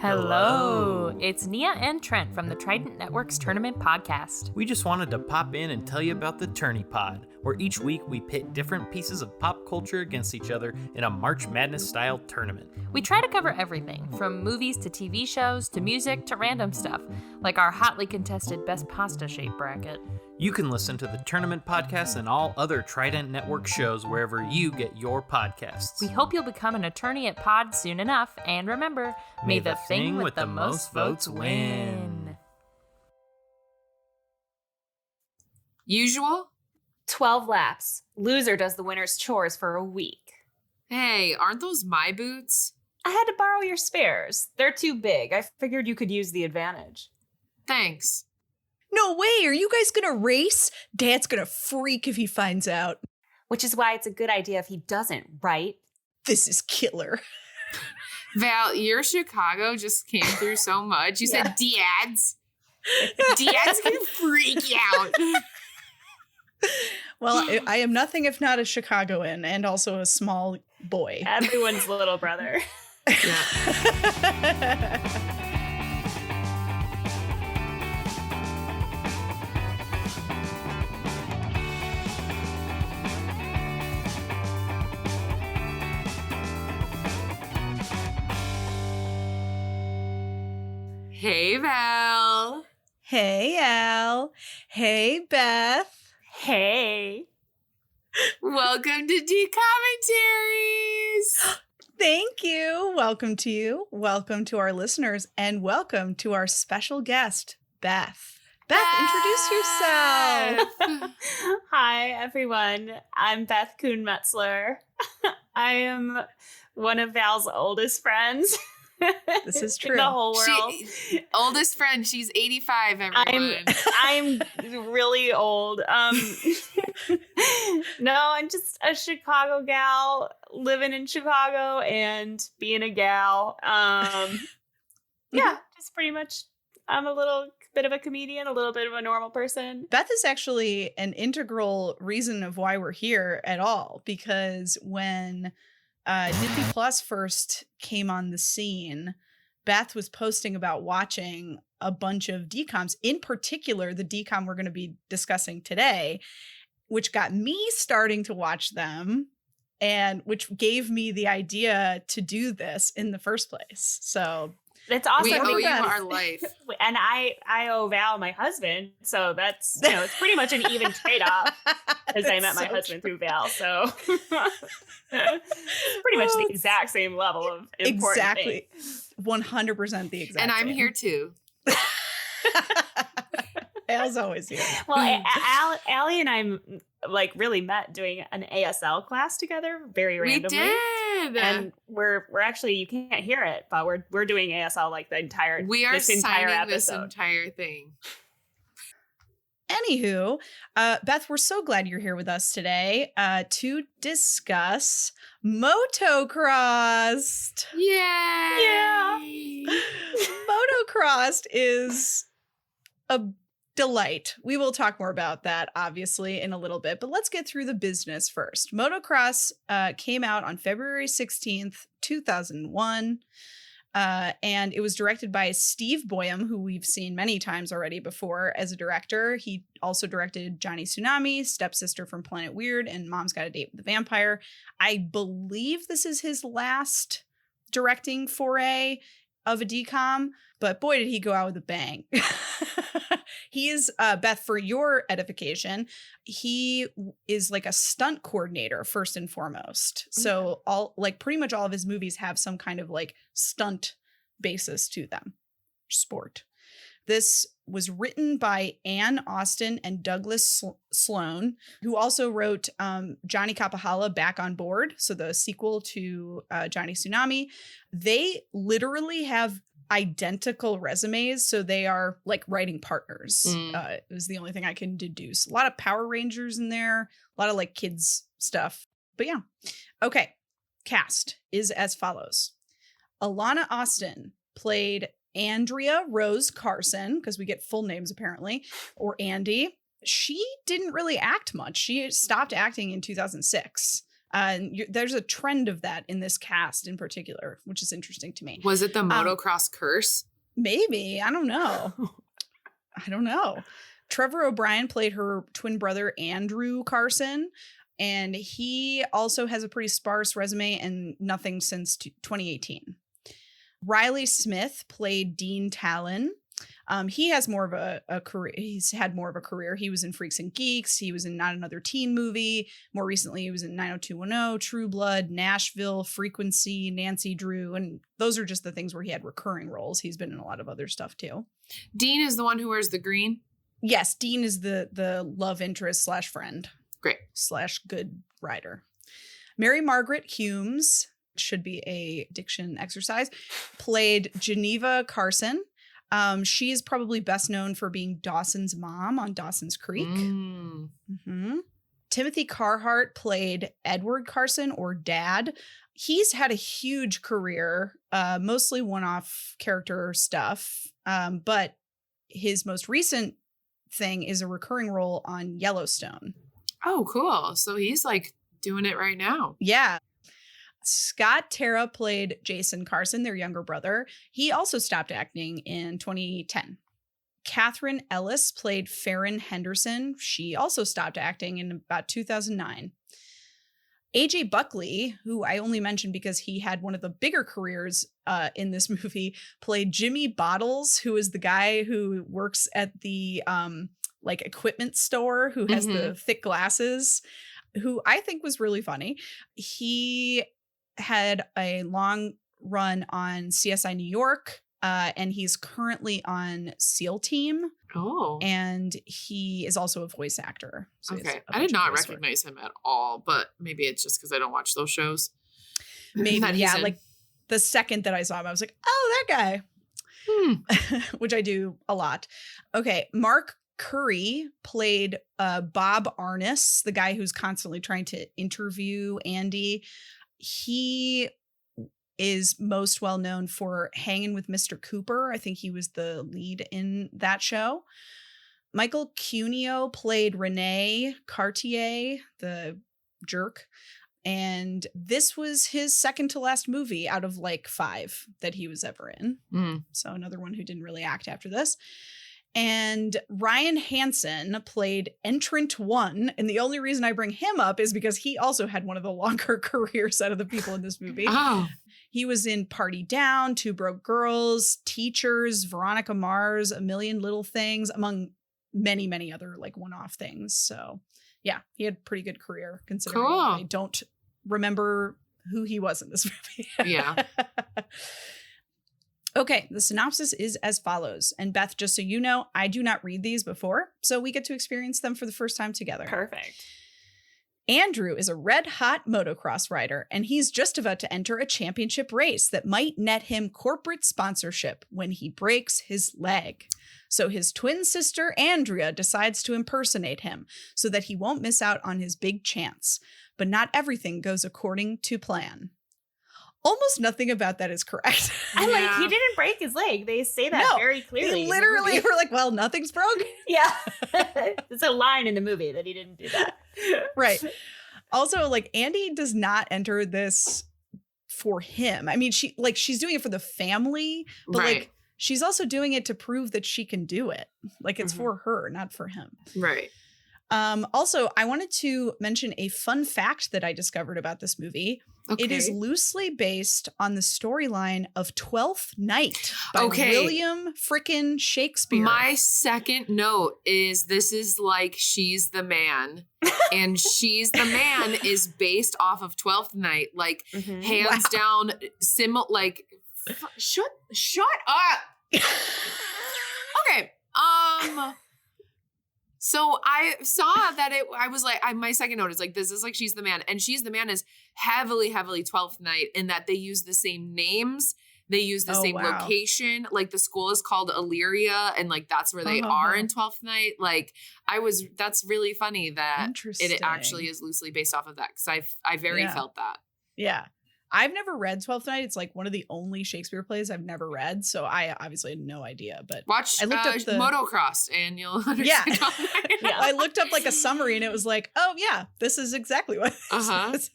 Hello! It's Nia and Trent from the Trident Network's Tournament Podcast. We just wanted to pop in and tell you about the Tourney Pod, where each week we pit different pieces of pop culture against each other in a March Madness-style tournament. We try to cover everything, from movies to TV shows to music to random stuff, like our hotly contested Best Pasta Shape bracket. You can listen to the Tournament Podcast and all other Trident Network shows wherever you get your podcasts. We hope you'll become an attorney at Pod soon enough, and remember, may the thing with the most votes win. Usual? 12 laps. Loser does the winner's chores for a week. Hey, aren't those my boots? I had to borrow your spares. They're too big. I figured you could use the advantage. Thanks. No way, are you guys gonna race? Dad's gonna freak if he finds out. Which is why it's a good idea if he doesn't, right? This is killer. Val, your Chicago just came through so much. You said dads. Dads can freak you out. Well, I am nothing if not a Chicagoan and also a small boy. Everyone's little brother. Hey, Val. Hey, Al. Hey, Beth. Hey. Welcome to D-Commentaries. Thank you. Welcome to you. Welcome to our listeners. And welcome to our special guest, Beth. Beth, introduce yourself. Hi, everyone. I'm Beth Kuhn Metzler. I am one of Val's oldest friends. This is true. In the whole world. Oldest friend, she's 85, everyone. I'm really old. No, I'm just a Chicago gal living in Chicago and being a gal. Yeah, just pretty much. I'm a little bit of a comedian, a little bit of a normal person. Beth is actually an integral reason of why we're here at all, because when Disney Plus first came on the scene, Beth was posting about watching a bunch of DCOMs, in particular the DCOM we're going to be discussing today, which got me starting to watch them and which gave me the idea to do this in the first place. So it's awesome. We owe you because- our life. And I owe Val my husband. So that's, it's pretty much an even trade-off as I met my husband through Val. So pretty much the exact same level of important exactly things. 100% the exact And I'm same. here too. Al's always here. Well, Allie and I really met doing an ASL class together very randomly. We did. And we're actually, you can't hear it, but we're doing ASL We are this entire signing episode. this entire thing. Anywho, Beth, we're so glad you're here with us today to discuss Motocrossed. Yay! Yeah. Motocrossed is a delight. We will talk more about that, obviously, in a little bit, but let's get through the business first. Motocross came out on February 16th, 2001. And it was directed by Steve Boyum, who we've seen many times already before as a director. He also directed Johnny Tsunami, Stepsister from Planet Weird, and Mom's Got a Date with the Vampire. I believe this is his last directing foray of a DCOM, but boy, did he go out with a bang. He is, Beth, for your edification, he is like a stunt coordinator first and foremost. So pretty much all of his movies have some kind of like stunt basis to them. Sport. This was written by Ann Austin and Douglas Sloan, who also wrote Johnny Capahala Back on Board, so the sequel to Johnny Tsunami. They literally have identical resumes, so they are like writing partners. It was the only thing I can deduce. A lot of Power Rangers in there, a lot of like kids stuff. But yeah. Okay. Cast is as follows. Alana Austin played Andrea Rose Carson, because we get full names apparently, or Andy. She didn't really act much. She stopped acting in 2006. There's a trend of that in this cast in particular, which is interesting to me. Was it the motocross curse? Maybe. I don't know. Trevor O'Brien played her twin brother, Andrew Carson, and he also has a pretty sparse resume and nothing since 2018. Riley Smith played Dean Talon. He has more of a career. He's had more of a career. He was in Freaks and Geeks. He was in Not Another Teen Movie. More recently, he was in 90210, True Blood, Nashville, Frequency, Nancy Drew. And those are just the things where he had recurring roles. He's been in a lot of other stuff too. Dean is the one who wears the green? Yes, Dean is the love interest / friend. Great. / good writer. Mary Margaret Humes, should be a diction exercise, played Geneva Carson. She is probably best known for being Dawson's mom on Dawson's Creek. Mm-hmm. Timothy Carhart played Edward Carson, or Dad. He's had a huge career, mostly one-off character stuff, but his most recent thing is a recurring role on Yellowstone. Oh, cool. So he's like doing it right now. Yeah. Scott Terra played Jason Carson, their younger brother. He also stopped acting in 2010. Catherine Ellis played Farron Henderson. She also stopped acting in about 2009. AJ Buckley, who I only mentioned because he had one of the bigger careers in this movie, played Jimmy Bottles, who is the guy who works at the equipment store, who has the thick glasses, who I think was really funny. He had a long run on CSI New York, and he's currently on SEAL Team. Oh. And he is also a voice actor. So okay. I did not recognize him at all, but maybe it's just because I don't watch those shows. Maybe, yeah. Like the second that I saw him, I was like, oh, that guy. Which I do a lot. Okay. Mark Curry played Bob Arness, the guy who's constantly trying to interview Andy. He is most well known for Hanging with Mr. Cooper. I think he was the lead in that show. Michael Cuneo played Rene Cartier, the jerk. And this was his second to last movie out of 5 that he was ever in. So another one who didn't really act after this. And Ryan Hansen played Entrant 1. And the only reason I bring him up is because he also had one of the longer careers out of the people in this movie. Oh. He was in Party Down, Two Broke Girls, Teachers, Veronica Mars, A Million Little Things, among many, many other one-off things. So yeah, he had a pretty good career considering I don't remember who he was in this movie. Yeah. Okay, the synopsis is as follows. And Beth, just so you know, I do not read these before, so we get to experience them for the first time together. Perfect. Andrew is a red-hot motocross rider, and he's just about to enter a championship race that might net him corporate sponsorship when he breaks his leg. So his twin sister, Andrea, decides to impersonate him so that he won't miss out on his big chance. But not everything goes according to plan. Almost nothing about that is correct. He didn't break his leg. They say that very clearly. They literally were like, well, nothing's broken. Yeah. It's a line in the movie that he didn't do that. Right. Also, Andy does not enter this for him. I mean, she's doing it for the family, but right. She's also doing it to prove that she can do it. It's for her, not for him. Right. Also, I wanted to mention a fun fact that I discovered about this movie. Okay. It is loosely based on the storyline of Twelfth Night by William frickin' Shakespeare. My second note is this is She's the Man. And She's the Man is based off of Twelfth Night. Hands down, shut up. Okay. So I saw that I was my second note is this is She's the Man. And She's the Man is heavily, heavily 12th Night in that they use the same names. They use the same location. The school is called Illyria and that's where they are in 12th Night. That's really funny that it actually is loosely based off of that because I very felt that. Yeah. I've never read Twelfth Night. It's like one of the only Shakespeare plays I've never read, so I obviously had no idea. But watch I looked up the Motocrossed and you'll understand. Yeah. Twelfth Night. Yeah, I looked up like a summary and it was like, oh yeah, this is exactly what this is.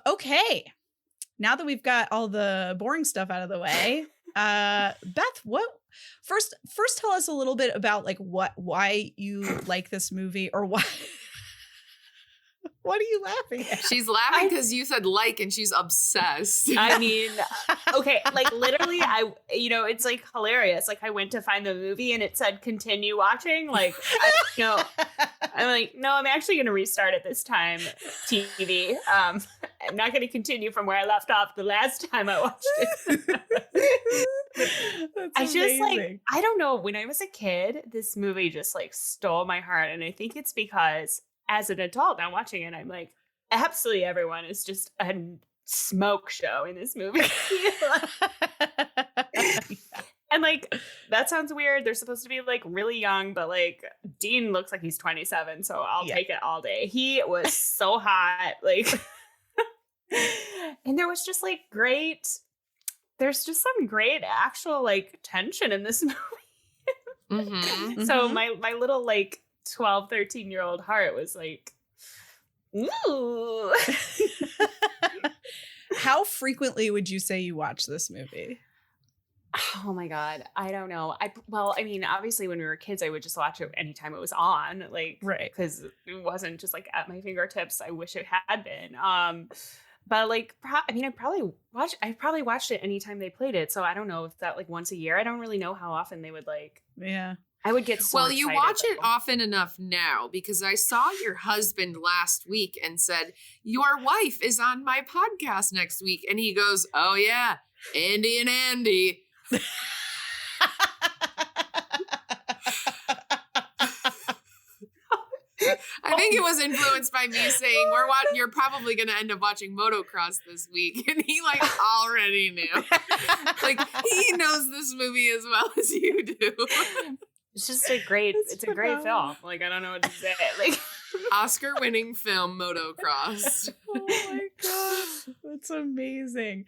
Okay. Now that we've got all the boring stuff out of the way, Beth, what first tell us a little bit about like why you like this movie, or why what are you laughing at? She's laughing because you said like, and she's obsessed. I mean, okay, like literally, it's like hilarious. Like I went to find the movie and it said continue watching. Like, I'm like, no, I'm actually going to restart it this time. TV. I'm not going to continue from where I left off the last time I watched it. That's just like, amazing. I don't know. When I was a kid, this movie just like stole my heart, and I think it's because as an adult, I'm watching it, I'm like, absolutely everyone is just a smoke show in this movie. And like, that sounds weird. They're supposed to be like really young, but like Dean looks like he's 27, so I'll take it all day. He was so hot. Like, and there was just like there's just some great actual like tension in this movie. Mm-hmm. So my little like 12, 13-year-old heart was like, ooh. How frequently would you say you watch this movie? Oh my God. I don't know. I mean, obviously when we were kids, I would just watch it anytime it was on, like, right. Because it wasn't just like at my fingertips. I wish it had been. But like, I probably watched it anytime they played it. So I don't know if that like once a year, I don't really know how often they would like, yeah. I would get so you excited, watch it though. often enough now, because I saw your husband last week and said, your wife is on my podcast next week. And he goes, oh yeah, Andy and Andy. I think it was influenced by me saying, you're probably going to end up watching Motocrossed this week. And he like already knew. Like he knows this movie as well as you do. It's just a great film. Like, I don't know what to say. Like, Oscar-winning film, Motocrossed. Oh my gosh, that's amazing.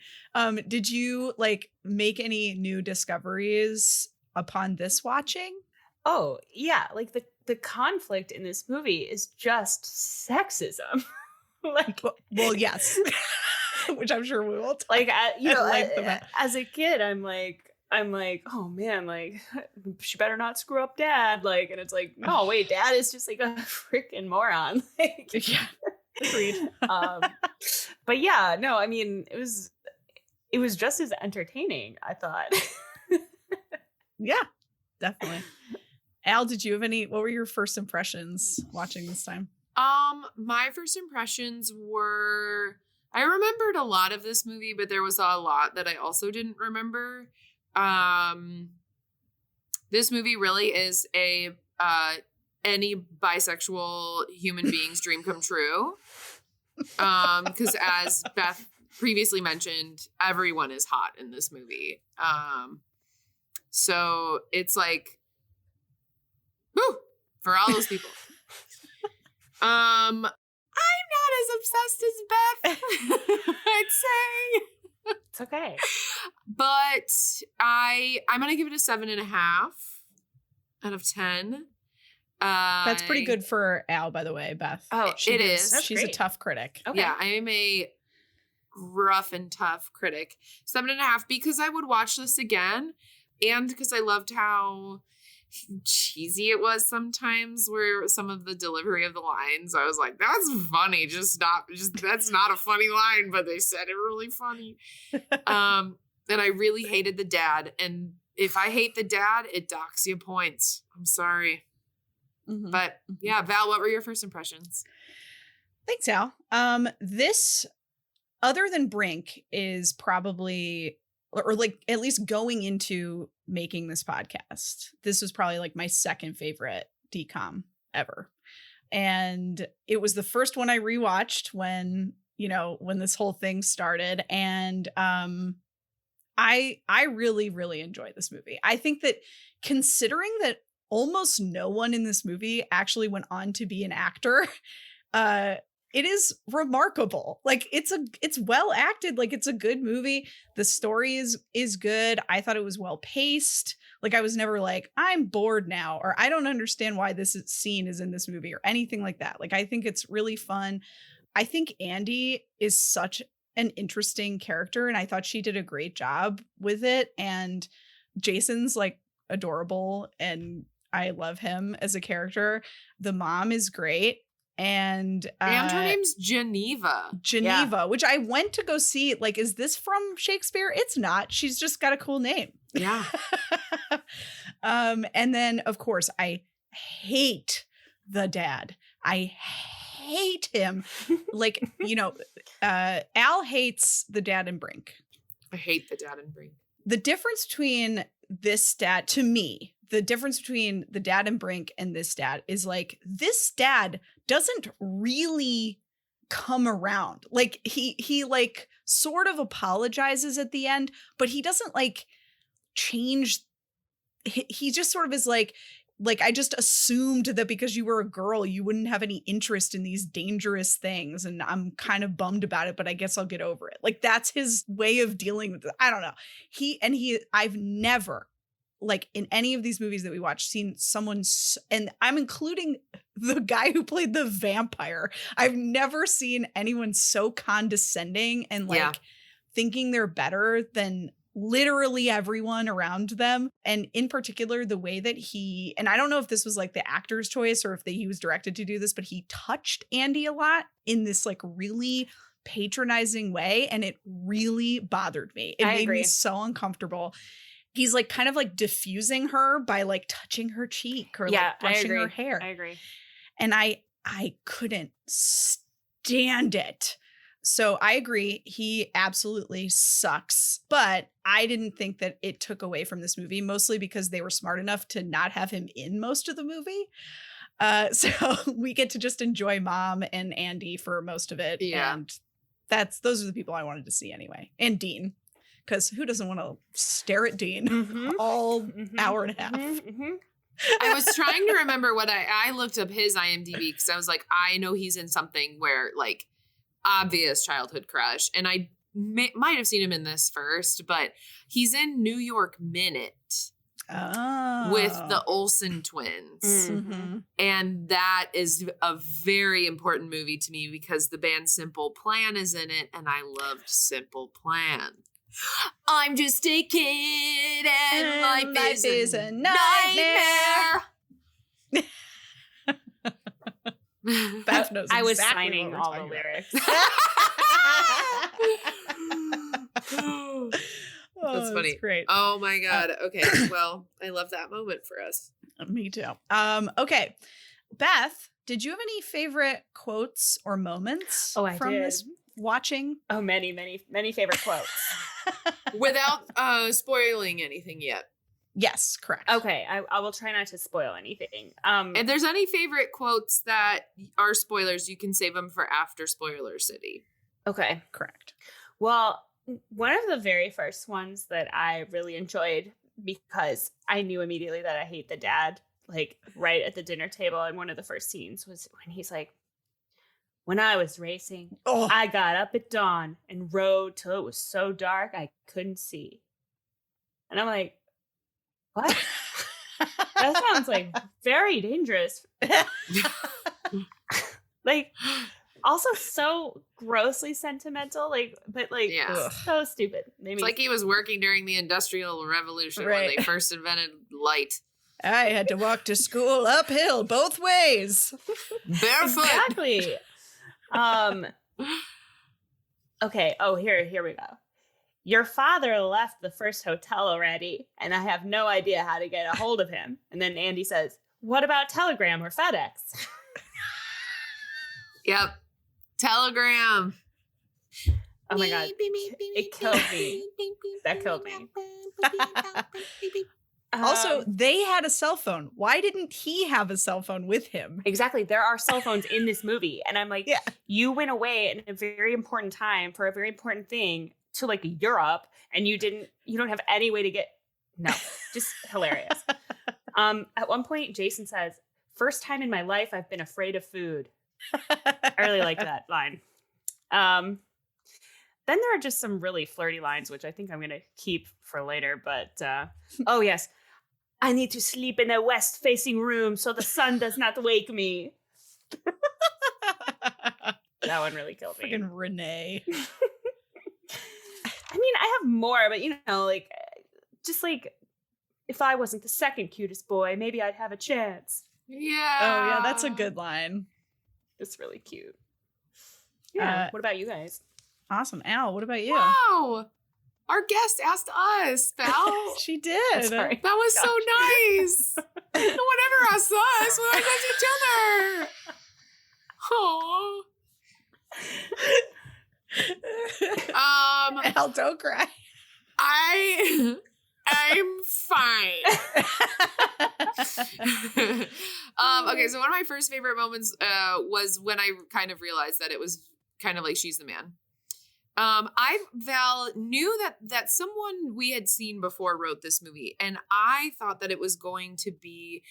Did you like make any new discoveries upon this watching? Oh yeah, like the conflict in this movie is just sexism. Like, well, yes, which I'm sure we will. Talk like, about. As a kid, I'm like, oh man, like she better not screw up dad. Like, and it's like, no, wait, dad is just like a freaking moron. Like, yeah, agreed. But yeah, no, I mean, it was just as entertaining, I thought. Yeah, definitely. Al, did you have what were your first impressions watching this time? My first impressions were, I remembered a lot of this movie, but there was a lot that I also didn't remember. This movie really is any bisexual human being's dream come true. Because as Beth previously mentioned, everyone is hot in this movie. So it's like, woo, for all those people. I'm not as obsessed as Beth, I'd say. It's okay. But I'm going to give it a 7.5 out of 10. That's pretty good for Al, by the way, Beth. Oh, it is. She's a tough critic. Okay. Yeah, I am a rough and tough critic. 7.5 because I would watch this again, and because I loved how cheesy it was sometimes, where some of the delivery of the lines, I was like, that's funny, that's not a funny line, but they said it really funny. And I really hated the dad, and if I hate the dad, it docks you points. I'm sorry. Mm-hmm. But yeah, Val, what were your first impressions? Thanks, Al. This, other than Brink, is probably, or like at least going into making this podcast, this was probably like my second favorite DCOM ever. And it was the first one I rewatched when this whole thing started. And I really, really enjoyed this movie. I think that considering that almost no one in this movie actually went on to be an actor, it is remarkable. Like it's well acted. Like it's a good movie. The story is good. I thought it was well paced. Like I was never like, I'm bored now, or I don't understand why scene is in this movie or anything like that. Like I think it's really fun. I think Andy is such an interesting character, and I thought she did a great job with it. And Jason's like adorable, and I love him as a character. The mom is great. And her name's Geneva, which I went to go see. Like, is this from Shakespeare? It's not. She's just got a cool name. Yeah. And then of course I hate the dad. I hate him. Like, you know, Al hates the dad in Brink. I hate the dad in Brink. The difference between this dad, to me, the difference between the dad in Brink and this dad is like, this dad doesn't really come around. Like he like sort of apologizes at the end, but he doesn't like change. He just sort of is like, I just assumed that because you were a girl, you wouldn't have any interest in these dangerous things. And I'm kind of bummed about it, but I guess I'll get over it. Like that's his way of dealing with it. I don't know. I've never, like in any of these movies that we watch, seen someone, and I'm including the guy who played the vampire. I've never seen anyone so condescending and like thinking they're better than literally everyone around them. And in particular, the way that and I don't know if this was like the actor's choice or if he was directed to do this, but he touched Andy a lot in this like really patronizing way. And it really bothered me. It made me so uncomfortable. He's like kind of like diffusing her by like touching her cheek or like brushing her hair. I agree. And I couldn't stand it. So I agree. He absolutely sucks. But I didn't think that it took away from this movie, mostly because they were smart enough to not have him in most of the movie. So we get to just enjoy Mom and Andy for most of it. Yeah. And those are the people I wanted to see anyway. And Dean. Because who doesn't want to stare at Dean all hour and a half? I was trying to remember what I looked up his IMDb because I was like, I know he's in something where like obvious childhood crush. And I might have seen him in this first, but he's in New York Minute with the Olsen twins. Mm-hmm. And that is a very important movie to me because the band Simple Plan is in it. And I loved Simple Plan. I'm just a kid and life is a nightmare. Beth knows I was exactly signing all the lyrics. That's funny. Great. Oh my God. Okay. Well, I love that moment for us. Me too. Okay. Beth, did you have any favorite quotes or moments from this watching? Oh, many, many, many favorite quotes. Without spoiling anything yet. Yes, correct. Okay, I will try not to spoil anything. If there's any favorite quotes that are spoilers, you can save them for after Spoiler City. Okay, correct. Well, one of the very first ones that I really enjoyed because I knew immediately that I hate the dad, like right at the dinner table, and one of the first scenes was when he's like, when I was racing, I got up at dawn and rode till it was so dark I couldn't see. And I'm like, what? That sounds like very dangerous. Like, also so grossly sentimental, but so stupid. It's like he was working during the Industrial Revolution when they first invented light. I had to walk to school uphill both ways. Barefoot. Exactly. Okay. Oh, here we go. Your father left the first hotel already, and I have no idea how to get a hold of him. And then Andy says, what about Telegram or FedEx? Yep. Telegram. Oh my God. It killed me. That killed me. Also, they had a cell phone. Why didn't he have a cell phone with him? Exactly. There are cell phones in this movie. And I'm like, you went away at a very important time for a very important thing to like Europe, and you don't have any way to get, just hilarious. At one point, Jason says, first time in my life I've been afraid of food. I really like that line. Then there are just some really flirty lines, which I think I'm going to keep for later. But, oh, yes. I need to sleep in a west-facing room so the sun does not wake me. That one really killed me. Fucking Renee. I mean, I have more, but, you know, like, just like, if I wasn't the second cutest boy, maybe I'd have a chance. Yeah. Oh, yeah, that's a good line. It's really cute. Yeah. What about you guys? Awesome. Al, what about you? Wow. Our guest asked us, Val. She did. Sorry. That was so nice. No one ever asked us. We always ask each other. Oh. Al, don't cry. I'm fine. Okay, so one of my first favorite moments was when I kind of realized that it was kind of like She's the Man. Val knew that someone we had seen before wrote this movie, and I thought that it was going to be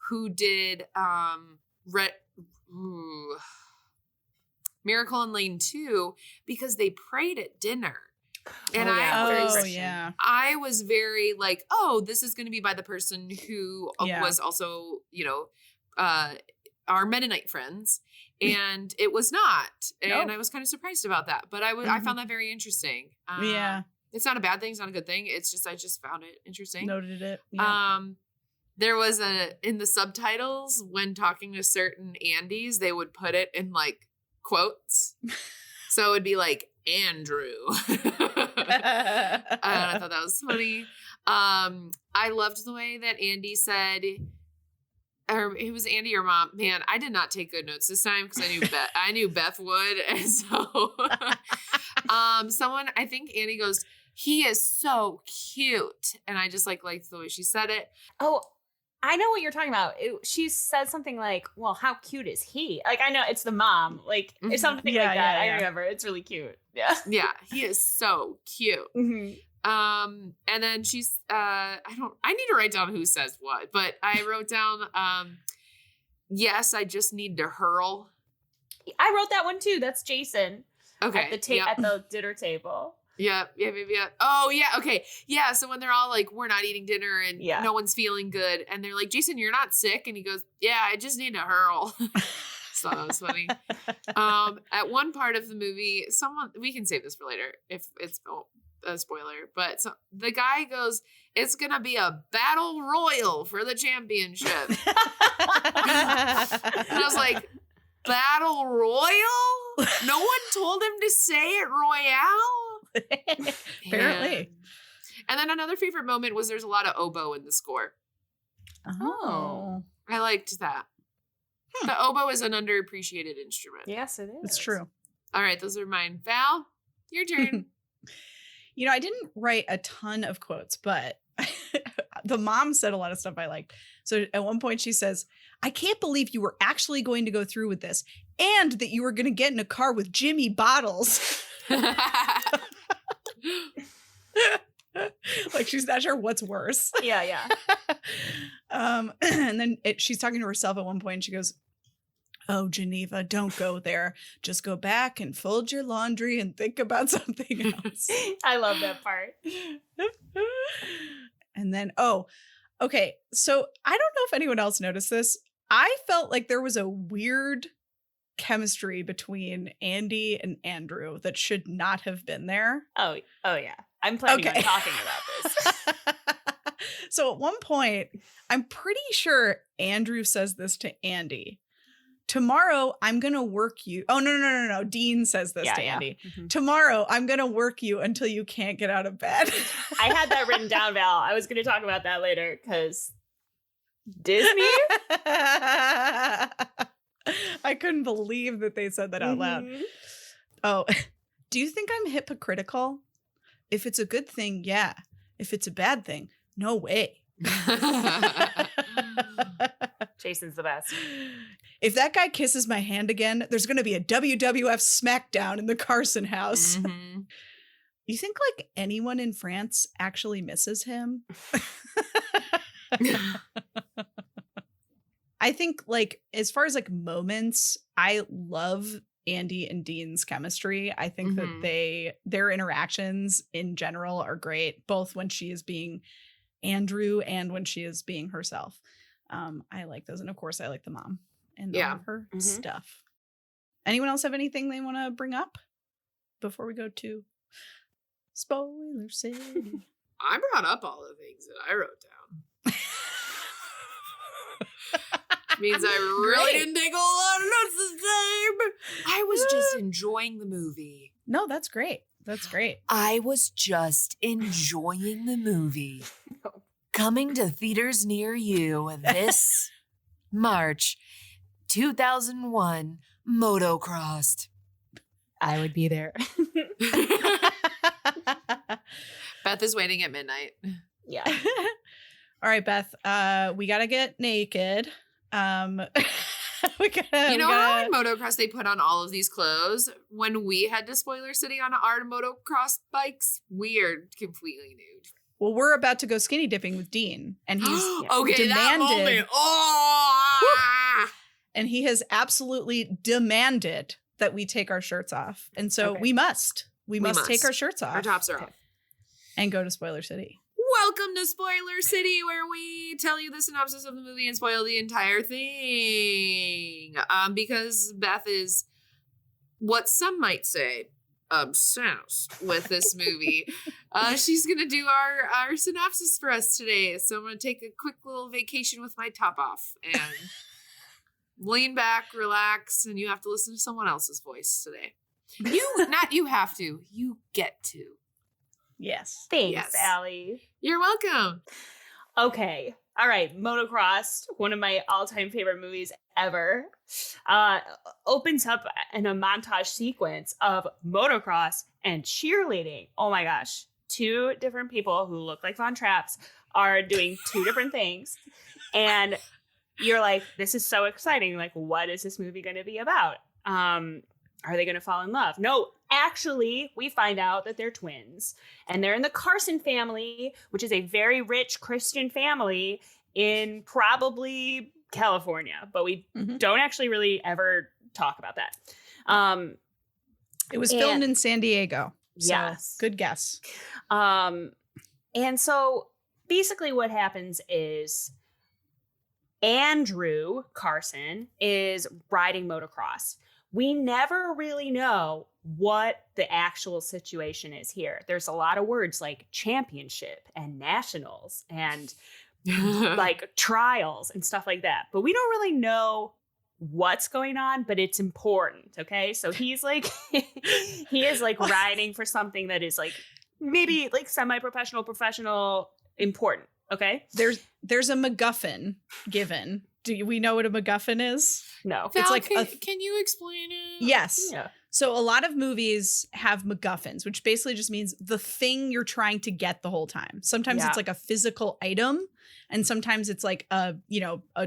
who did Miracle in Lane 2, because they prayed at dinner. And I was very like, oh, this is going to be by the person who was also, you know, our Mennonite friends. And it was not. And I was kind of surprised about that. But I found that very interesting. It's not a bad thing. It's not a good thing. It's just, I just found it interesting. Noted it. Yeah. There was in the subtitles, when talking to certain Andys, they would put it in like quotes. So it would be like, Andrew. I thought that was funny. I loved the way that Andy said, or it was Andy or Mom. Man, I did not take good notes this time because I knew Beth would. And so I think Andy goes, he is so cute. And I just liked the way she said it. Oh, I know what you're talking about. She said something like, well, how cute is he? Like, I know it's the mom. Like, it's something like that. Yeah. I remember. It's really cute. Yeah. Yeah. He is so cute. Mm-hmm. And then she's, I need to write down who says what, but I wrote down, yes, I just need to hurl. I wrote that one too. That's Jason. Okay. At the dinner table. Yeah. Oh, yeah. Okay. Yeah. So when they're all like, we're not eating dinner and no one's feeling good. And they're like, Jason, you're not sick. And he goes, yeah, I just need to hurl. So that was funny. At one part of the movie, we can save this for later if it's a spoiler, but the guy goes, it's going to be a battle royal for the championship. And I was like, battle royal? No one told him to say it royale? Apparently. And then another favorite moment was there's a lot of oboe in the score. Oh. I liked that. The oboe is an underappreciated instrument. Yes, it is. It's true. All right, those are mine. Val, your turn. You know, I didn't write a ton of quotes, but the mom said a lot of stuff I liked. So at one point she says, I can't believe you were actually going to go through with this and that you were going to get in a car with Jimmy Bottles. Like she's not sure what's worse. Yeah. And then she's talking to herself at one point and she goes, oh, Geneva, don't go there. Just go back and fold your laundry and think about something else. I love that part. And then, okay. So I don't know if anyone else noticed this. I felt like there was a weird chemistry between Andy and Andrew that should not have been there. Oh yeah. I'm planning on talking about this. So at one point, I'm pretty sure Andrew says this to Andy. Tomorrow, I'm going to work you. Oh, no. Dean says this to Andy. Mm-hmm. Tomorrow, I'm going to work you until you can't get out of bed. I had that written down, Val. I was going to talk about that later because Disney? I couldn't believe that they said that out loud. Oh, do you think I'm hypocritical? If it's a good thing, yeah. If it's a bad thing, no way. Jason's the best. If that guy kisses my hand again, there's going to be a WWF SmackDown in the Carson house. Mm-hmm. You think like anyone in France actually misses him? I think like as far as like moments, I love Andy and Dean's chemistry. I think that their interactions in general are great, both when she is being Andrew and when she is being herself. I like those. And of course I like the mom and all of her stuff. Anyone else have anything they want to bring up before we go to Spoiler City? I brought up all the things that I wrote down. Which means I really didn't take a lot of notes this time. I was just enjoying the movie. No, that's great. That's great. I was just enjoying the movie. Coming to theaters near you this March 2001, Motocrossed. I would be there. Beth is waiting at midnight. Yeah. All right, Beth. We gotta get naked. How in Motocross they put on all of these clothes? When we head to Spoiler City on our motocross bikes, we are completely nude. Well, we're about to go skinny dipping with Dean, and he's okay. That moment. Oh, and he has absolutely demanded that we take our shirts off, and so we must take our shirts off. Our tops are off, and go to Spoiler City. Welcome to Spoiler City, where we tell you the synopsis of the movie and spoil the entire thing. Because Beth is what some might say obsessed with this movie. She's gonna do our synopsis for us today. So I'm gonna take a quick little vacation with my top off and lean back, relax, and you have to listen to someone else's voice today. You have to. You get to. Yes. Thanks, Allie. You're welcome. Okay. All right. Motocrossed, one of my all-time favorite movies ever, opens up in a montage sequence of motocross and cheerleading. Oh my gosh. Two different people who look like Von Trapps are doing two different things. And you're like, this is so exciting. Like, what is this movie going to be about? Are they going to fall in love? No, actually, we find out that they're twins. And they're in the Carson family, which is a very rich Christian family in probably California. But we don't actually really ever talk about that. It was filmed in San Diego. So yes. Good guess. And so basically what happens is Andrew Carson is riding motocross. We never really know what the actual situation is here. There's a lot of words like championship and nationals and like trials and stuff like that. But we don't really know what's going on, but it's important. Okay. So he's like, he is like riding for something that is like maybe like semi-professional, professional, important. Okay. There's a MacGuffin given. Do we know what a MacGuffin is? No. Val, it's like can you explain it? Yes. Yeah. So a lot of movies have MacGuffins, which basically just means the thing you're trying to get the whole time. Sometimes it's like a physical item, and sometimes it's like a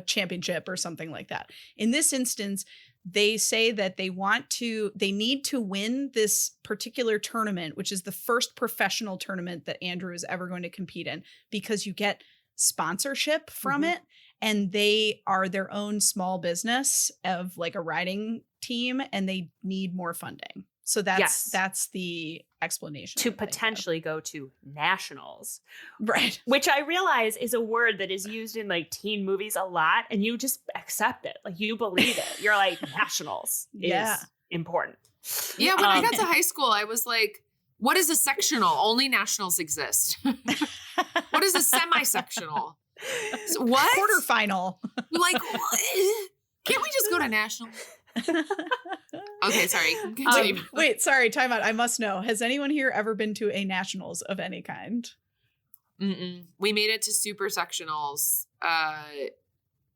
championship or something like that. In this instance, they say that they need to win this particular tournament, which is the first professional tournament that Andrew is ever going to compete in, because you get sponsorship from it. And they are their own small business of like a riding team, and they need more funding. So that's the explanation. To potentially go to nationals. Right. Which I realize is a word that is used in like teen movies a lot, and you just accept it. Like you believe it. You're like, nationals is important. Yeah, when I got to high school, I was like, what is a sectional? Only nationals exist. What is a semi-sectional? So what? Quarterfinal. Like, what? Can't we just go to national? Okay, sorry. Continue. Wait, sorry. Time out. I must know. Has anyone here ever been to a nationals of any kind? Mm-mm. We made it to super sectionals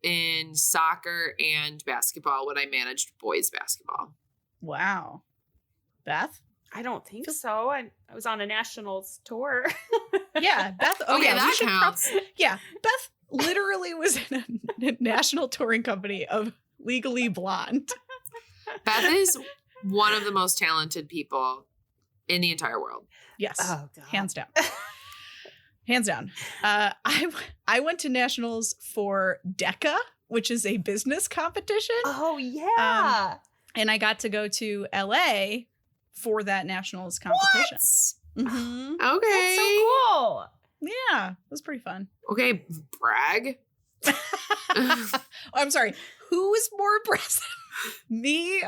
in soccer and basketball when I managed boys basketball. Wow. Beth? I don't think so. I was on a nationals tour. Yeah, Beth. Oh, yeah, that counts. Beth literally was in a national touring company of Legally Blonde. Beth is one of the most talented people in the entire world. Yes. Oh, God. Hands down. Hands down. I went to nationals for DECA, which is a business competition. Oh, yeah. And I got to go to LA for that nationals competition. Mm-hmm. Okay. That's so cool. Yeah, it was pretty fun. Okay, brag. I'm sorry. Who was more impressive? Me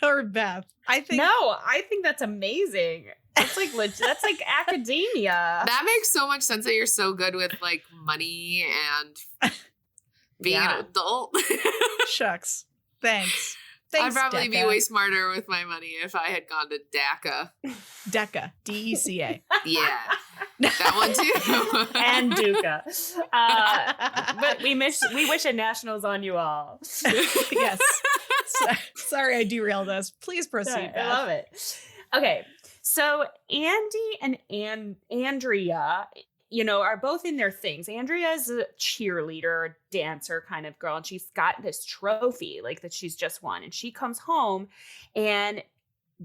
or Beth? I think that's amazing. That's like legit. That's like academia. That makes so much sense that you're so good with like money and being an adult. Shucks. Thanks, I'd probably DECA. be way smarter with my money if I had gone to DACA. DECA. DECA. Yeah. That one too. And Duca. But we wish a nationals on you all. Yes. Sorry I derailed us. Please proceed, Beth. I love it. Okay. So Andy and Andrea, are both in their things. Andrea is a cheerleader, dancer kind of girl, and she's got this trophy like that she's just won. And she comes home and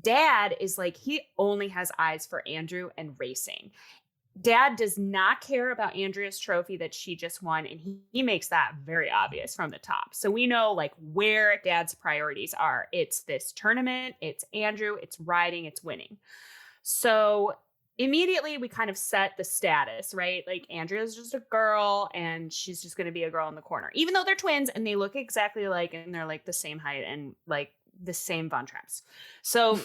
Dad is like, he only has eyes for Andrew and racing. Dad does not care about Andrea's trophy that she just won, and he makes that very obvious from the top. So we know like where Dad's priorities are. It's this tournament, it's Andrew, it's riding, it's winning. So immediately we kind of set the status, right? Like Andrea's just a girl and she's just going to be a girl in the corner, even though they're twins and they look exactly alike and they're like the same height and like the same Von Traps. So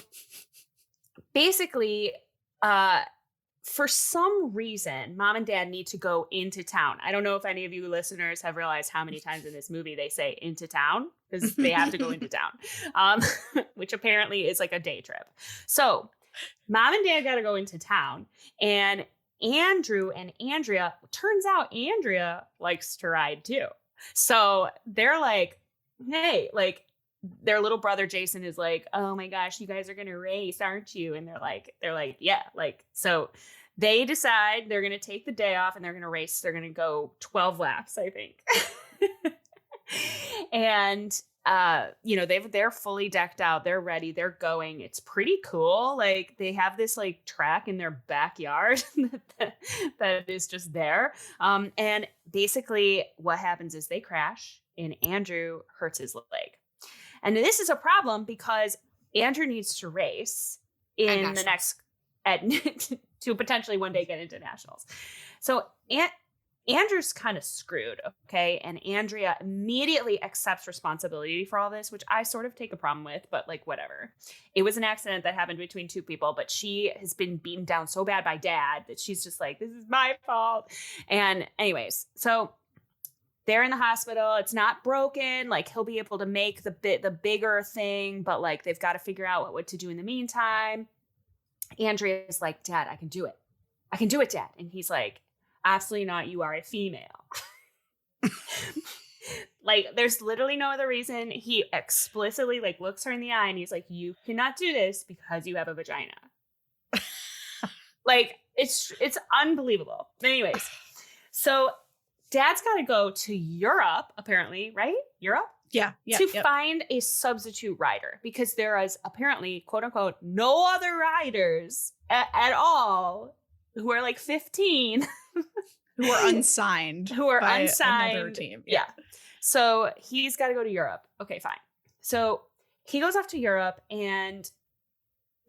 basically, for some reason, Mom and Dad need to go into town. I don't know if any of you listeners have realized how many times in this movie they say into town, because they have to go into town, which apparently is like a day trip. So Mom and Dad got to go into town, and Andrew and Andrea, turns out Andrea likes to ride too. So they're like, hey, like their little brother Jason is like, oh my gosh, you guys are going to race, aren't you? And they're like, yeah, like, so they decide they're going to take the day off and they're going to race. They're going to go 12 laps, I think. And they're fully decked out. They're ready. They're going. It's pretty cool. Like they have this like track in their backyard that is just there. And basically what happens is they crash and Andrew hurts his leg. And this is a problem because Andrew needs to race in the next to potentially one day get into nationals. So Andrew's kind of screwed, okay? And Andrea immediately accepts responsibility for all this, which I sort of take a problem with, but like whatever. It was an accident that happened between two people, but she has been beaten down so bad by Dad that she's just like, this is my fault. And anyways, so they're in the hospital. It's not broken. Like he'll be able to make the bigger thing, but like they've got to figure out what to do in the meantime. Andrea is like, Dad, I can do it. I can do it, Dad. And he's like, absolutely not. You are a female. Like there's literally no other reason. He explicitly like looks her in the eye and he's like, you cannot do this because you have a vagina. Like it's unbelievable. Anyways, so Dad's got to go to Europe, apparently, right? Europe? Yeah. To find a substitute rider because there is apparently, quote unquote, no other riders at all who are like 15. Who are unsigned. By unsigned. Another team. Yeah. So he's got to go to Europe. Okay, fine. So he goes off to Europe and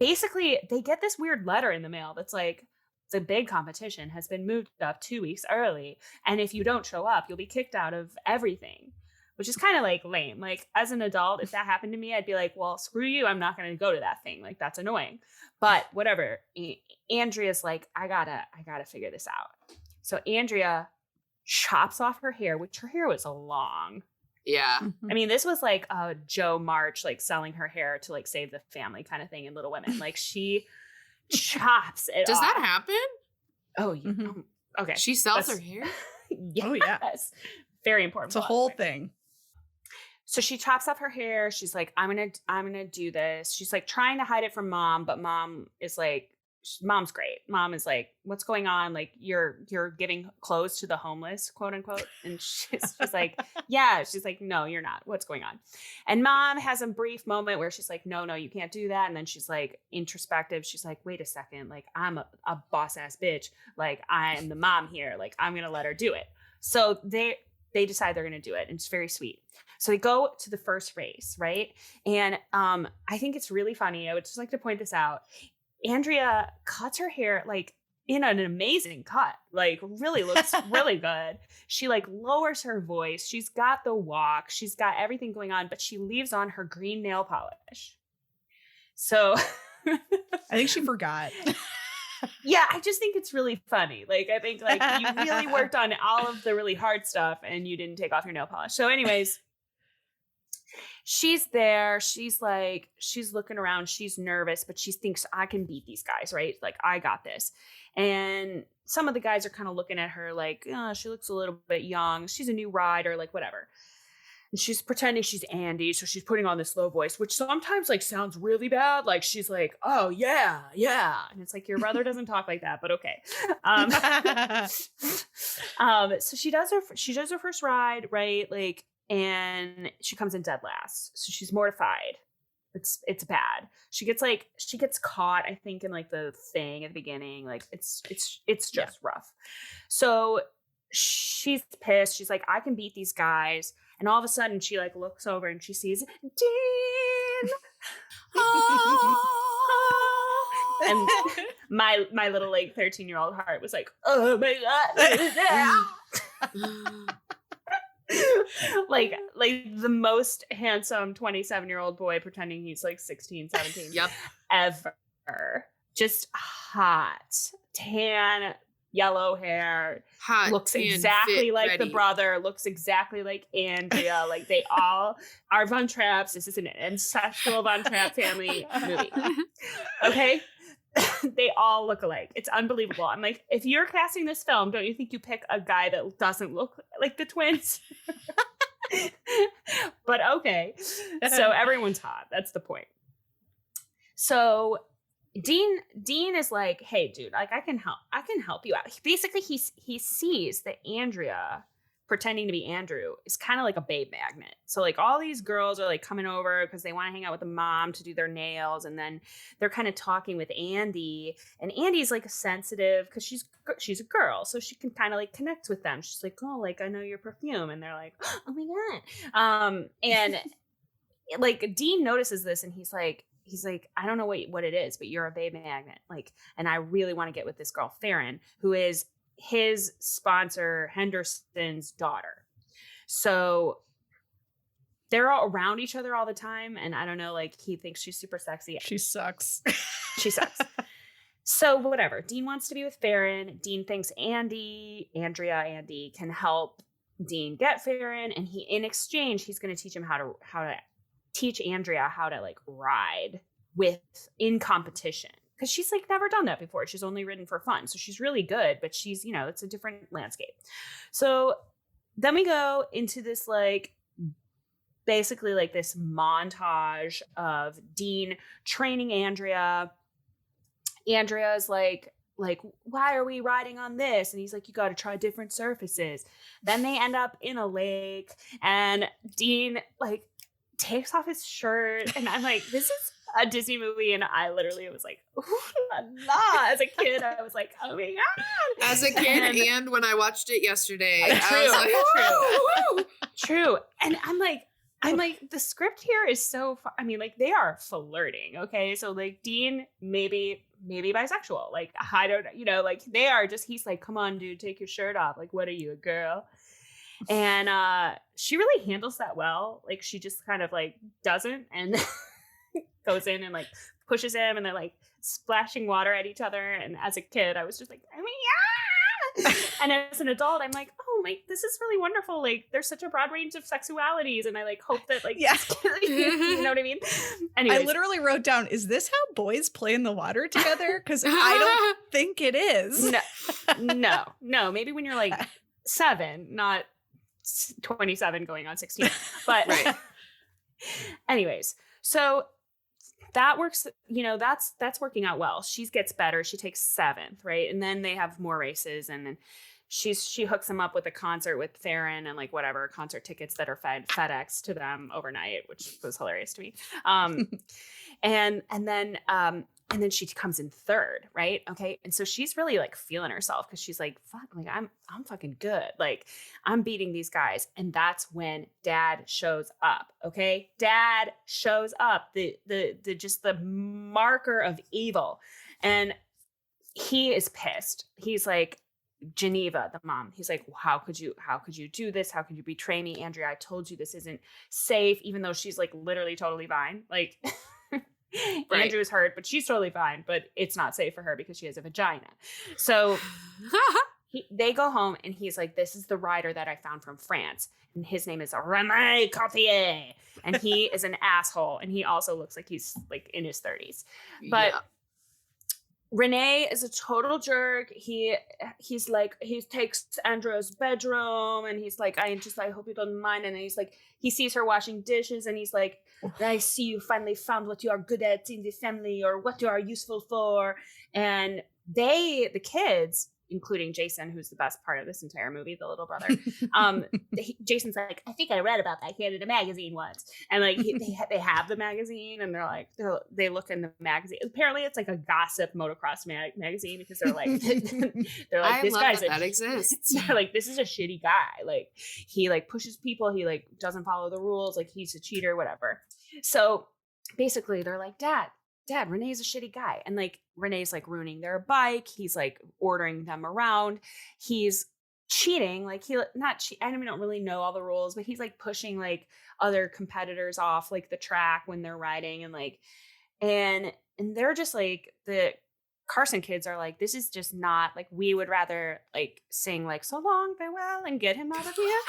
basically they get this weird letter in the mail that's like, the big competition has been moved up 2 weeks early. And if you don't show up, you'll be kicked out of everything, which is kind of like lame. Like as an adult, if that happened to me, I'd be like, well, screw you. I'm not going to go to that thing. Like that's annoying, but whatever. Andrea's like, I gotta figure this out. So Andrea chops off her hair, which her hair was long. Yeah. I mean, this was like a Joe March, like selling her hair to like save the family kind of thing in Little Women. Like she chops it Does off. that happen? Oh, yeah. Mm-hmm. Okay. She sells her hair? Yes. Oh, yeah. Very important. It's a whole thing. So she chops off her hair. She's like, I'm gonna do this. She's like trying to hide it from Mom, but Mom is like, Mom's great. Mom is like, what's going on? Like you're giving clothes to the homeless, quote unquote. And she's like, yeah. She's like, no, you're not. What's going on? And Mom has a brief moment where she's like, no, you can't do that. And then she's like introspective. She's like, wait a second. Like I'm a boss ass bitch. Like I am the mom here. Like I'm going to let her do it. So they decide they're going to do it. And it's very sweet. So they go to the first race, right? And I think it's really funny. I would just like to point this out. Andrea cuts her hair like in an amazing cut, like really looks really good. She like lowers her voice. She's got the walk. She's got everything going on, but she leaves on her green nail polish. So I think she forgot. Yeah, I just think it's really funny. Like, I think like you really worked on all of the really hard stuff and you didn't take off your nail polish. So anyways, she's there. She's like, she's looking around. She's nervous, but she thinks I can beat these guys, right? Like, I got this. And some of the guys are kind of looking at her like, oh, she looks a little bit young. She's a new rider, like whatever. And she's pretending she's Andy. So she's putting on this low voice, which sometimes like sounds really bad. Like she's like, oh yeah, yeah. And it's like, your brother doesn't talk like that, but okay. So she does her first ride, right? Like, and she comes in dead last. So she's mortified. It's bad. She gets caught, I think, in like the thing at the beginning. Like it's just rough. So she's pissed. She's like, I can beat these guys. And all of a sudden she like looks over and she sees Dean. And my little like 13-year-old heart was like, oh my God. like the most handsome 27-year-old boy pretending he's like 16, 17 Yep. ever. Just hot, tan, yellow hair, hot, looks tan, exactly fit, like ready. the brother, looks exactly like Andrea. Like they all are Von Trapps. This is an ancestral Von Trapp family movie. Okay? They all look alike. It's unbelievable. I'm like, if you're casting this film, don't you think you pick a guy that doesn't look like the twins? But okay. So everyone's hot. That's the point. So Dean is like, hey, dude, like I can help you out. Basically, he sees that Andrea pretending to be Andrew is kind of like a babe magnet. So like all these girls are like coming over because they want to hang out with the mom to do their nails, and then they're kind of talking with Andy, and Andy's like sensitive because she's a girl, so she can kind of like connect with them. She's like, oh, like I know your perfume, and they're like, oh my God. And like Dean notices this, and he's like, I don't know what it is, but you're a babe magnet. Like, and I really want to get with this girl, Farron, who is his sponsor, Henderson's daughter. So they're all around each other all the time. And I don't know, like he thinks she's super sexy. She sucks. She sucks. So whatever. Dean wants to be with Farron. Dean thinks Andy can help Dean get Farron. And in exchange, he's going to teach him how to teach Andrea how to like ride in competition, because she's like never done that before. She's only ridden for fun, so she's really good, but she's, it's a different landscape. So then we go into this like basically like this montage of Dean training Andrea. Andrea's like why are we riding on this? And he's like, you got to try different surfaces. Then they end up in a lake, and Dean like takes off his shirt, and I'm like, this is a Disney movie, and I literally was like, as a kid, I was like, oh my God. As a kid, and when I watched it yesterday, True. And I'm like, the script here is so I mean, like they are flirting, okay? So like Dean maybe bisexual, like I don't, like they are just, he's like, come on, dude, take your shirt off. Like, what are you, a girl? And she really handles that well. Like she just kind of like doesn't, and goes in and like pushes him, and they're like splashing water at each other. And as a kid, I was just like, yeah. And as an adult, I'm like, oh my, this is really wonderful. Like there's such a broad range of sexualities, and I like hope that like, yeah. You know what I mean? Anyways. I literally wrote down, is this how boys play in the water together? Because I don't think it is. No. Maybe when you're like 7, not 27 going on 16. But right. Anyways, so that works, that's working out well. She gets better. She takes 7th, right? And then they have more races, and then she hooks him up with a concert with Farron and like whatever concert tickets that are FedEx to them overnight, which was hilarious to me. And then then she comes in third, right? Okay. And so she's really like feeling herself because she's like, fuck, like I'm fucking good. Like I'm beating these guys. And that's when Dad shows up. Okay. Dad shows up, the just the marker of evil. And he is pissed. He's like, Geneva, the mom, he's like, well, how could you do this? How could you betray me? Andrea, I told you this isn't safe, even though she's like literally totally fine. Like, right. Andrew's hurt, but she's totally fine, but it's not safe for her because she has a vagina. So they go home and he's like, this is the rider that I found from France. And his name is Rene Cartier. And he is an asshole. And he also looks like he's like in his 30s. But Rene is a total jerk. He's like, he takes Andrea's bedroom and he's like, I hope you don't mind. And he's like, he sees her washing dishes and he's like, I see you finally found what you are good at in the family or what you are useful for. And the kids, including Jason, who's the best part of this entire movie, the little brother. Jason's like, I think I read about that kid in a magazine once. And like, they have the magazine and they're like, they look in the magazine. Apparently it's like a gossip motocross magazine because they're like, this guy's that exists. They're like, this is a shitty guy. Like he like pushes people. He like doesn't follow the rules. Like he's a cheater, whatever. So basically they're like, Dad, Renee's a shitty guy. And like Renee's like ruining their bike. He's like ordering them around. He's cheating. Like I don't really know all the rules, but he's like pushing like other competitors off like the track when they're riding and like, and they're just like the Carson kids are like, this is just not like, we would rather like sing like so long farewell and get him out of here.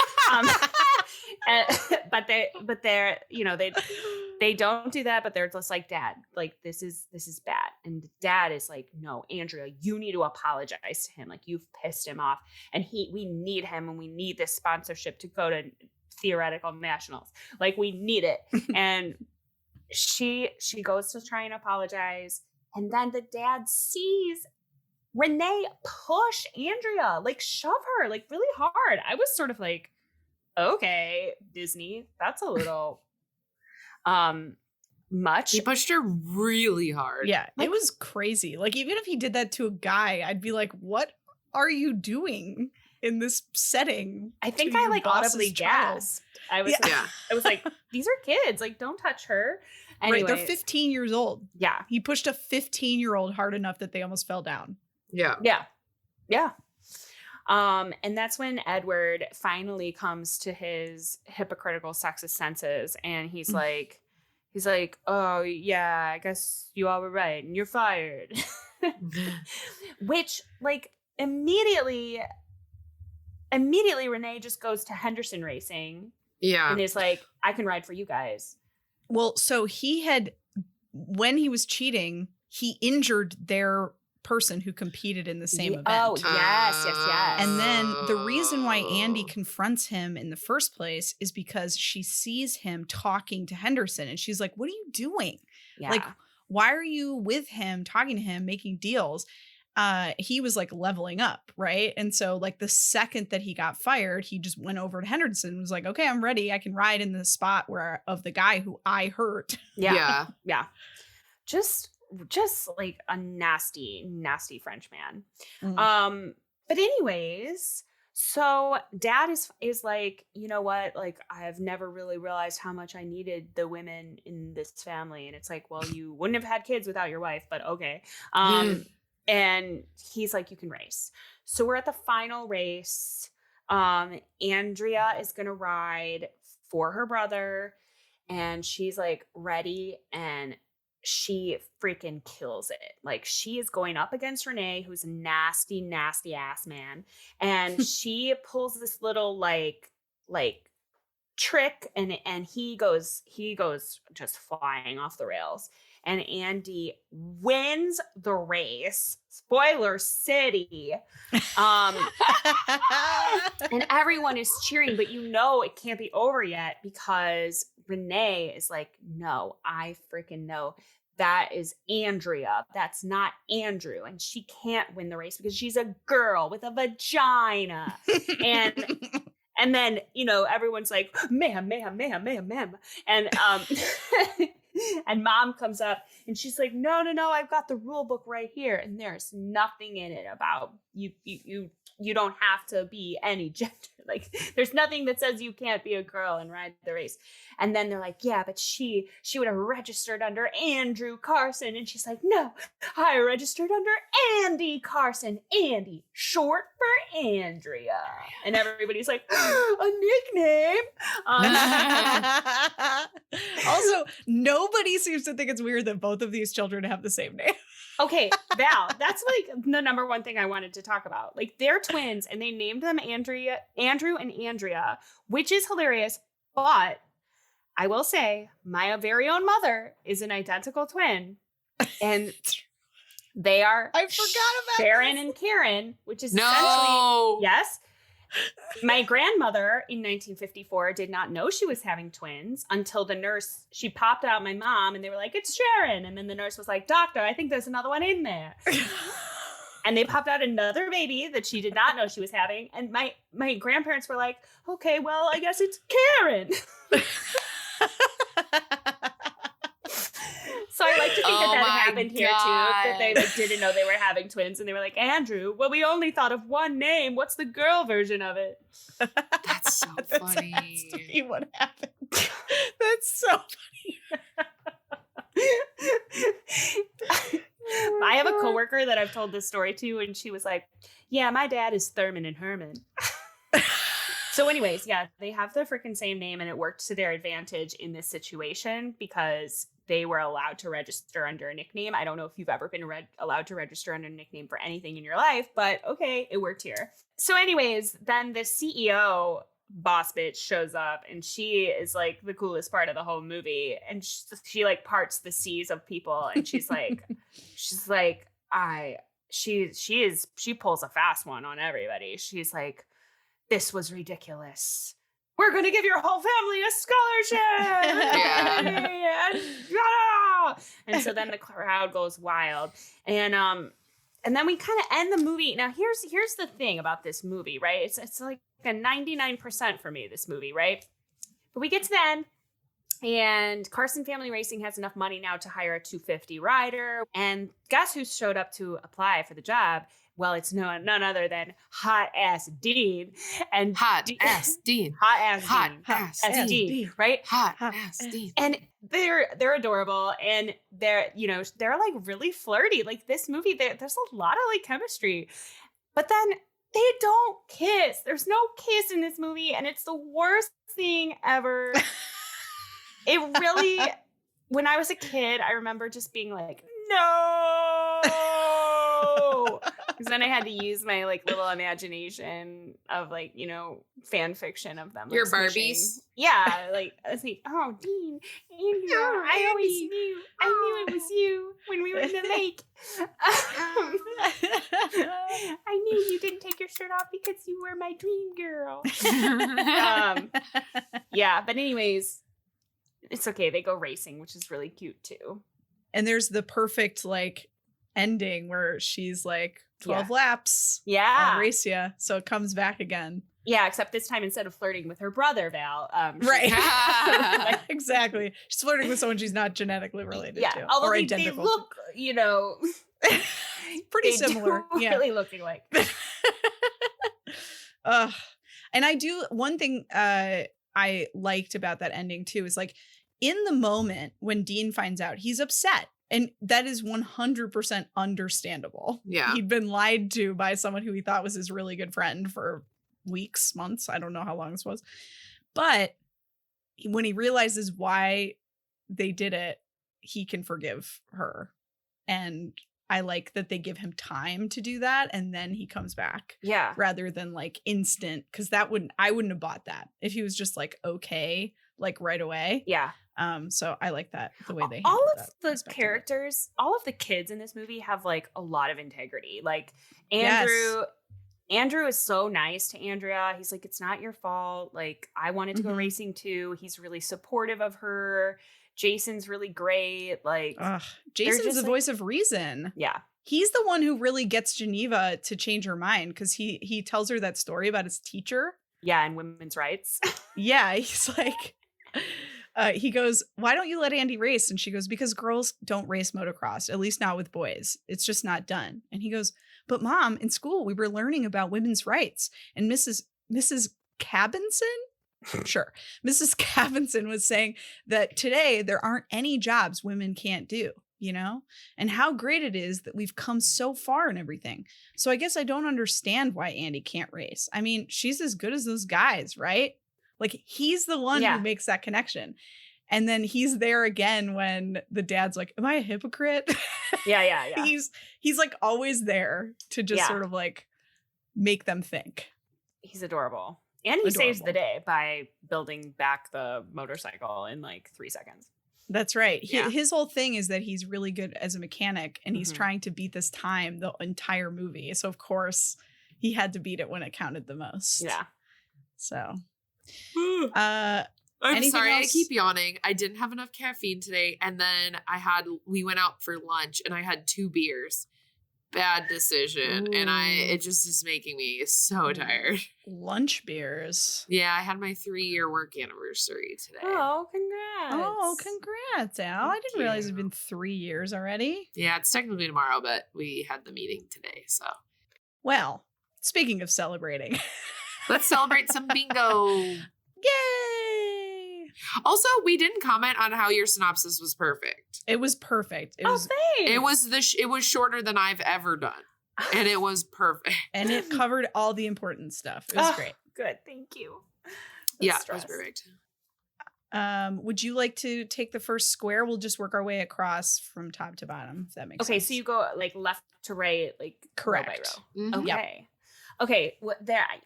But they're, you know, they don't do that, but they're just like, Dad, like this is bad. And Dad is like, no, Andrea, you need to apologize to him. Like you've pissed him off and we need him and we need this sponsorship to go to theoretical nationals. Like we need it. And she goes to try and apologize. And then the dad sees Renee push Andrea, like shove her like really hard. I was sort of like, okay, Disney, that's a little much. He pushed her really hard. Yeah, like, it was crazy. Like even if he did that to a guy, I'd be like, what are you doing in this setting? I think I like audibly gasped. I was like, these are kids. Like, don't touch her. Anyways, right, they're 15 years old. Yeah. He pushed a 15-year-old hard enough that they almost fell down. Yeah. And that's when Edward finally comes to his hypocritical sexist senses. And he's like, oh yeah, I guess you all were right and you're fired. Which like immediately Renee just goes to Henderson Racing. Yeah. And is like, I can ride for you guys. Well, so when he was cheating, he injured their person who competed in the same event. Oh, yes. And then the reason why Andy confronts him in the first place is because she sees him talking to Henderson and she's like, what are you doing? Yeah. Like, why are you with him, talking to him, making deals? He was like leveling up, right? And so like the second that he got fired, he just went over to Henderson and was like, okay, I'm ready. I can ride in the spot of the guy who I hurt. Yeah. Just like a nasty, nasty French man. Mm-hmm. But anyways, so Dad is like, you know what? Like, I have never really realized how much I needed the women in this family. And it's like, well, you wouldn't have had kids without your wife, but okay. And he's like, you can race. So we're at the final race. Andrea is going to ride for her brother and she's like ready and she freaking kills it. Like she is going up against Renee, who's a nasty, nasty ass man. And she pulls this little like trick and he goes just flying off the rails. And Andy wins the race. Spoiler city. And everyone is cheering, but you know it can't be over yet because Renee is like, no, I freaking know. That is Andrea. That's not Andrew. And she can't win the race because she's a girl with a vagina. And then, you know, everyone's like, mayhem. And And mom comes up and she's like, no, I've got the rule book right here. And there's nothing in it about you don't have to be any gender. Like there's nothing that says you can't be a girl and ride the race. And then they're like, yeah, but she would have registered under Andrew Carson. And she's like, no, I registered under Andy Carson. Andy, short for Andrea. And everybody's like, a nickname. Also, nobody seems to think it's weird that both of these children have the same name. Okay, Val, that's like the number one thing I wanted to talk about. Like they're twins and they named them Andrew and Andrea, which is hilarious. But I will say my very own mother is an identical twin. And they are I forgot about Sharon this. and Karen, which is No. essentially, yes. My grandmother in 1954 did not know she was having twins until the nurse, she popped out my mom and they were like, it's Sharon. And then the nurse was like, doctor, I think there's another one in there. And they popped out another baby that she did not know she was having. And my grandparents were like, okay, well, I guess it's Karen. So I like to think that happened here too, that they like, didn't know they were having twins and they were like, Andrew, well, we only thought of one name. What's the girl version of it? That's so funny. That has to be what happened. That's so I have a coworker that I've told this story to, and she was like, yeah, my dad is Thurman and Herman. So anyways, yeah, they have the freaking same name and it worked to their advantage in this situation because they were allowed to register under a nickname. I don't know if you've ever been allowed to register under a nickname for anything in your life, but okay, it worked here. So anyways, then the CEO boss bitch shows up and she is like the coolest part of the whole movie. And she like parts the seas of people. And she's like, she pulls a fast one on everybody. She's like, this was ridiculous. We're going to give your whole family a scholarship. Yeah. And so then the crowd goes wild. And then we kind of end the movie. Now here's the thing about this movie, right? It's like a 99% for me, this movie, right? But we get to the end and Carson Family Racing has enough money now to hire a 250 rider. And guess who showed up to apply for the job? Well, it's none other than hot ass Dean and Hot ass Dean, right? Hot ass Dean. And they're adorable and they're like really flirty. Like this movie, there's a lot of like chemistry, but then they don't kiss. There's no kiss in this movie, and it's the worst thing ever. It really, when I was a kid, I remember just being like, no. Because then I had to use my like little imagination of like, fan fiction of them. Like, your smishing. Barbies? Yeah. Like, I was like, oh, Dean, Andrea, I always knew. I knew it was you when we were in the lake. I knew you didn't take your shirt off because you were my dream girl. Yeah. But anyways, it's okay. They go racing, which is really cute too. And there's the perfect like ending where she's like 12 laps. Yeah. I'll race ya. So it comes back again. Yeah, except this time instead of flirting with her brother, Val. Right. Exactly. She's flirting with someone she's not genetically related to. Although or they identical look, pretty they similar. Do really looking like. And I do, one thing I liked about that ending too is like in the moment when Dean finds out, he's upset. And that is 100% understandable. Yeah. He'd been lied to by someone who he thought was his really good friend for weeks, months. I don't know how long this was. But when he realizes why they did it, he can forgive her. And I like that they give him time to do that. And then he comes back. Yeah. Rather than like instant. Because I wouldn't have bought that if he was just like, okay, like right away. Yeah. So I like that the way they all of that the aspect of it. characters, all of the kids in this movie have like a lot of integrity. Like Andrew is so nice to Andrea. He's like, it's not your fault. Like I wanted to go racing too. He's really supportive of her. Jason's really great. Like Jason's the voice of reason. Yeah. He's the one who really gets Geneva to change her mind because he tells her that story about his teacher. Yeah, and women's rights. Yeah, he's like, he goes, why don't you let Andy race? And she goes, because girls don't race motocross, at least not with boys. It's just not done. And he goes, but Mom, in school, we were learning about women's rights. And Mrs. Cabinson? Sure. Mrs. Cabinson was saying that today there aren't any jobs women can't do, you know, and how great it is that we've come so far and everything. So I guess I don't understand why Andy can't race. I mean, she's as good as those guys, right? Like, he's the one who makes that connection. And then he's there again when the dad's like, am I a hypocrite? Yeah. He's like always there to just sort of like make them think. He's adorable. And he saves the day by building back the motorcycle in like 3 seconds. That's right. His whole thing is that he's really good as a mechanic and he's trying to beat this time the entire movie. So, of course, he had to beat it when it counted the most. Yeah. So, I'm sorry, else? I keep yawning. I didn't have enough caffeine today. And then we went out for lunch and I had 2 beers. Bad decision. Ooh. And it just is making me so tired. Lunch beers. Yeah, I had my 3-year work anniversary today. Oh, congrats. Oh, congrats, Al. I didn't realize it'd been 3 years already. Yeah, it's technically tomorrow, but we had the meeting today, so. Well, speaking of celebrating. Let's celebrate some bingo. Yay! Also, we didn't comment on how your synopsis was perfect. It was perfect. Thanks. It was shorter than I've ever done. And it was perfect. And it covered all the important stuff. It was great. Good. Thank you. Yeah, it was perfect. Would you like to take the first square? We'll just work our way across from top to bottom, if that makes sense. Okay, so you go like left to right, like correct. Row by row. Mm-hmm. Okay. Yep. Okay.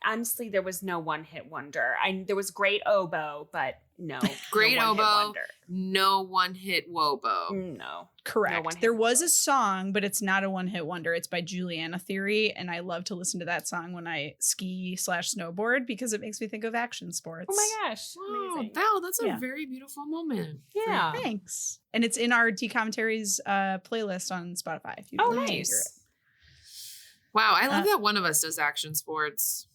Honestly, there was no one-hit wonder. There was Great Oboe, but no. Great no Oboe, no one-hit wobo. No. Correct. No there was a song, but it's not a one-hit wonder. It's by Juliana Theory, and I love to listen to that song when I ski/snowboard because it makes me think of action sports. Oh my gosh. Wow, Amazing. Val, that's a very beautiful moment. Yeah. Thanks. And it's in our D-Commentaries playlist on Spotify. If you'd like to hear it. Wow, I love that one of us does action sports.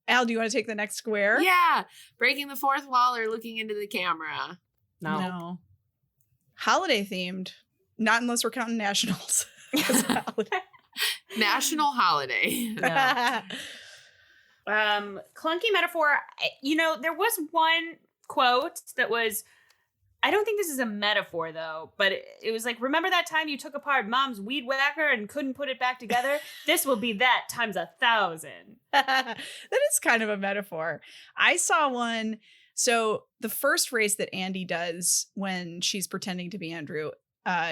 Al, do you want to take the next square? Yeah. Breaking the fourth wall or looking into the camera. No. Holiday themed. Not unless we're counting nationals. National holiday. No. Clunky metaphor. There was one quote that was, I don't think this is a metaphor though, but it was like, remember that time you took apart Mom's weed whacker and couldn't put it back together? This will be that times 1,000. That is kind of a metaphor. I saw one. So the first race that Andy does when she's pretending to be Andrew,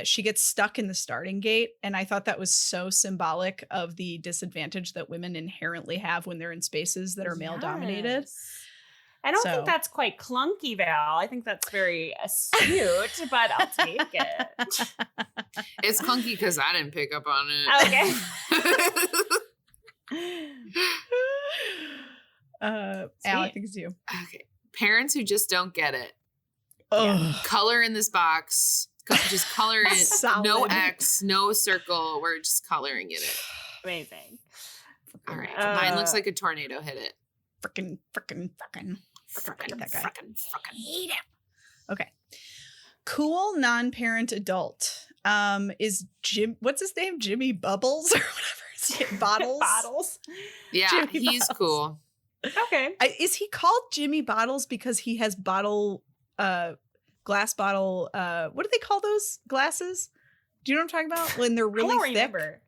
she gets stuck in the starting gate. And I thought that was so symbolic of the disadvantage that women inherently have when they're in spaces that are male dominated. I don't think that's quite clunky, Val. I think that's very astute, but I'll take it. It's clunky because I didn't pick up on it. Okay. Al, I think it's you. Okay. Parents who just don't get it. Color in this box. Just color it. No X, no circle. We're just coloring in it. Amazing. All right. Mine looks like a tornado hit it. Frickin'. Hate him. Okay. Cool non-parent adult. Is what's his name? Jimmy Bubbles or whatever his name. Bottles? Yeah, Jimmy he's Bottles. cool. Okay. Is he called Jimmy Bottles because he has glass bottle, what do they call those glasses? Do you know what I'm talking about? When they're really thick? Remember.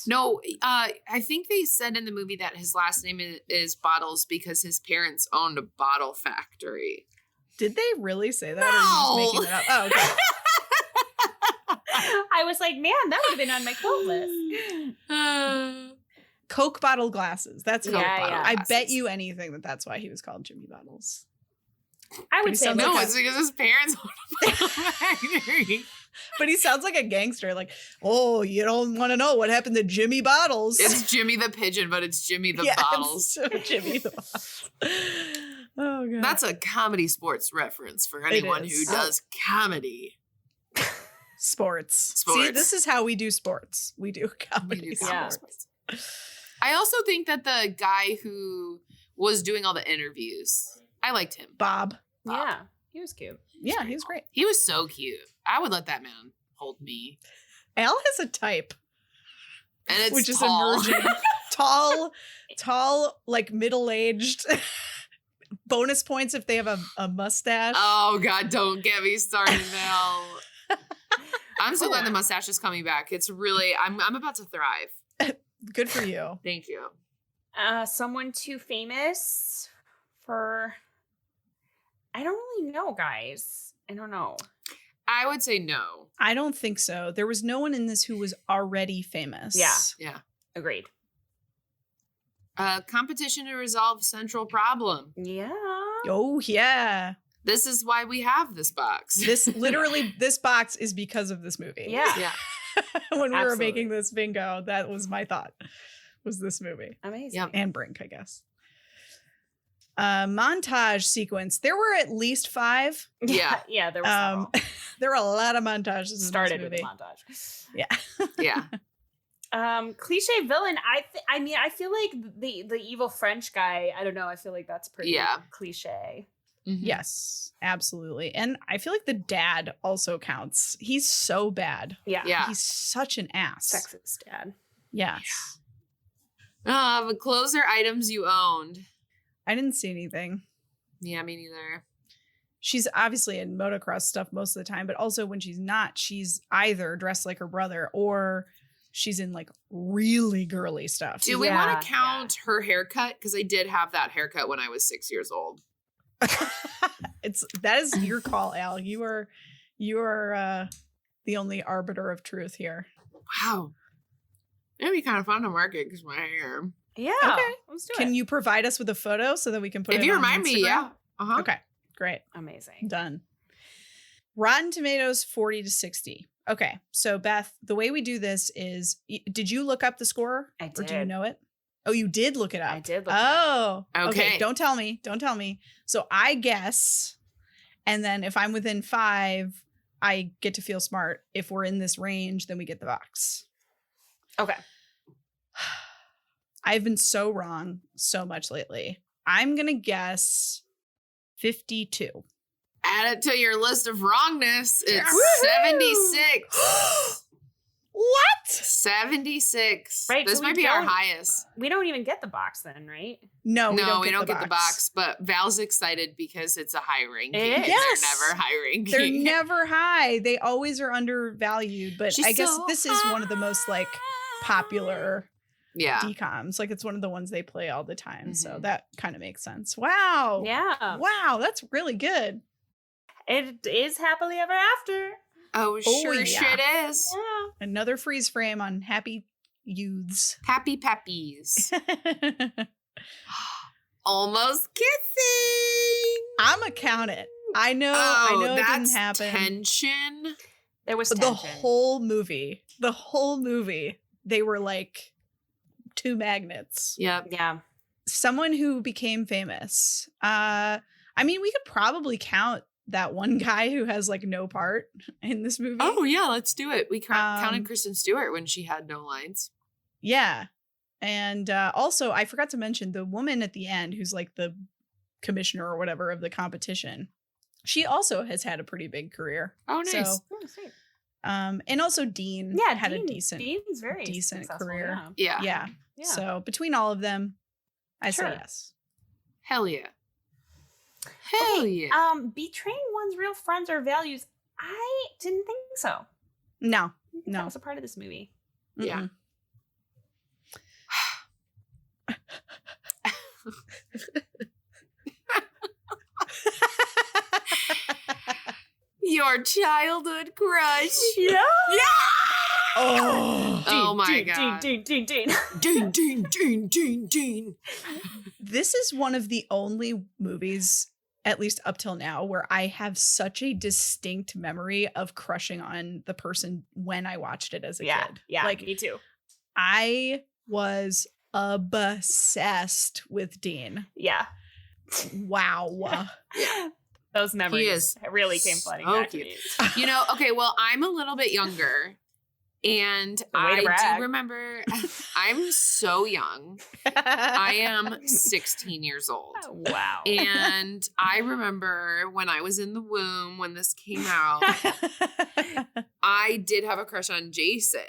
No, I think they said in the movie that his last name is Bottles because his parents owned a bottle factory. Did they really say that? No. Or are you just making it up? Oh, okay. I was like, man, that would have been on my quote list. Coke bottle glasses. That's Coke bottle. Yeah. I bet you anything that's why he was called Jimmy Bottles. I would say no, it's because his parents owned a bottle factory. But he sounds like a gangster. Like, oh, you don't want to know what happened to Jimmy Bottles. It's Jimmy the Pigeon, but it's Jimmy the Bottles. It's Jimmy the Bottles. Oh, God. That's a comedy sports reference for anyone who does comedy. Sports. See, this is how we do sports. We do comedy sports. I also think that the guy who was doing all the interviews, I liked him. Bob. Yeah, he was cute. Yeah, he was great. He was so cute. I would let that man hold me. Al has a type. And it's which is tall. emerging. tall, like middle-aged. Bonus points if they have a mustache. Oh God, don't get me started now. I'm so glad the mustache is coming back. It's really, I'm about to thrive. Good for you. Thank you. Someone too famous for, I don't really know, guys. I don't know. I would say no. I don't think so. There was no one in this who was already famous. Yeah. Agreed. Competition to resolve central problem. Yeah. Oh, yeah. This is why we have this box. This box is because of this movie. Yeah. Yeah. When we were Absolutely. making this bingo, that was my thought. Was this movie. Amazing. Yep. And Brink, I guess. Montage sequence. There were at least 5. Yeah. Yeah, there was several. There were a lot of montages Started in with this the movie. montage. Yeah. Yeah. Cliche villain. I mean, I feel like the evil French guy. I don't know. I feel like that's pretty cliche. Mhm. Yes, absolutely. And I feel like the dad also counts. He's so bad. Yeah. Yeah. He's such an ass. Sexist dad. Yes. The closer items you owned. I didn't see anything. Yeah, me neither. She's obviously in motocross stuff most of the time, but also when she's not, she's either dressed like her brother or she's in like really girly stuff. Do we want to count her haircut? Because I did have that haircut when I was 6 years old. That is your call, Al. You are the only arbiter of truth here. Wow. It'd be kind of fun to market because my hair. Yeah. Okay. Let's do Can it. you provide us with a photo so that we can put it If you on remind me, Instagram? yeah. Uh-huh. Okay, great. Amazing. Done. Rotten Tomatoes 40 to 60. Okay, so Beth, the way we do this is, did you look up the score? I Or do you did. know it? Oh, you did look it up. I did look it up. Oh, Okay. Don't tell me. Don't tell me. So I guess, and then if I'm within 5, I get to feel smart. If we're in this range, then we get the box. Okay. I've been so wrong so much lately. I'm going to guess 52. Add it to your list of wrongness. It's Woohoo! 76. What? 76. Right, This so might we be our don't- highest. We don't even get the box then, right? No, No, we don't get the box. But Val's excited because it's a high ranking. It is. and Yes. They're never high ranking. They're never high. They always are undervalued. But She's I guess so this is one of the most like popular Yeah. decoms. Like it's one of the ones they play all the time. So Mhm. that kind of makes sense. Wow. Yeah. Wow, that's really good. It is happily ever after. Oh, sure yeah. shit is. Yeah. Another freeze frame on Happy Youths. Happy Peppies. Almost kissing. I'ma count it. I know it didn't happen. Tension. There was But tension. the whole movie, they were like 2 magnets. Yep. Yeah. Someone who became famous. I mean, we could probably count that one guy who has like no part in this movie. Oh yeah, let's do it. We counted Um, Kristen Stewart when she had no lines. Yeah. And also, I forgot to mention the woman at the end who's like the commissioner or whatever of the competition. She also has had a pretty big career. Oh nice. So, Oh, sweet. and also Dean Yeah, had Dean, a decent Dean's very decent successful, career. Yeah. yeah. Yeah. Yeah. So between all of them, I say Sure. yes. Hell yeah. Hell yeah. Betraying one's real friends or values. I didn't think so. No. I think No. That was a part of this movie. Yeah. Your childhood crush. Yeah. Oh. Oh my Dean, god. Dean. Dean. This is one of the only movies, at least up till now, where I have such a distinct memory of crushing on the person when I watched it as a Yeah. kid. Yeah. Like, Me too. I was obsessed with Dean. Yeah. Wow. Those memories is really came flooding so back to cute. me. You know, okay, well, I'm a little bit younger. And Way to I brag. do remember, I'm so young. I am 16 years old. Wow. And I remember when I was in the womb, when this came out, I did have a crush on Jason.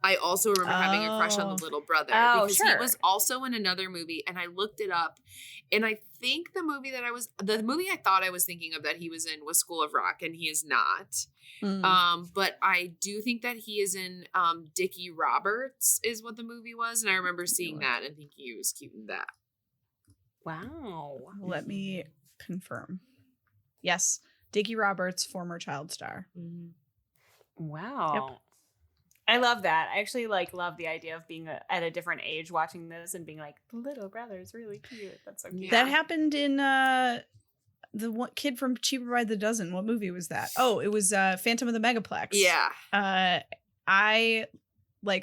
I also remember having a crush on the little brother because he was also in another movie, and I looked it up, and I think the movie I thought I was thinking of that he was in was School of Rock, and he is not. But I do think that he is in Dickie Roberts is what the movie was, and I remember seeing that and thinking he was cute in that. Wow. Let me confirm. Yes, Dickie Roberts, former child star. Wow. Yep. I love that. I actually love the idea of being at a different age watching this and being like, the little brother is really cute. That's so cute. That happened in the one kid from Cheaper by the Dozen. What movie was that? Oh, it was Phantom of the Megaplex. Yeah. I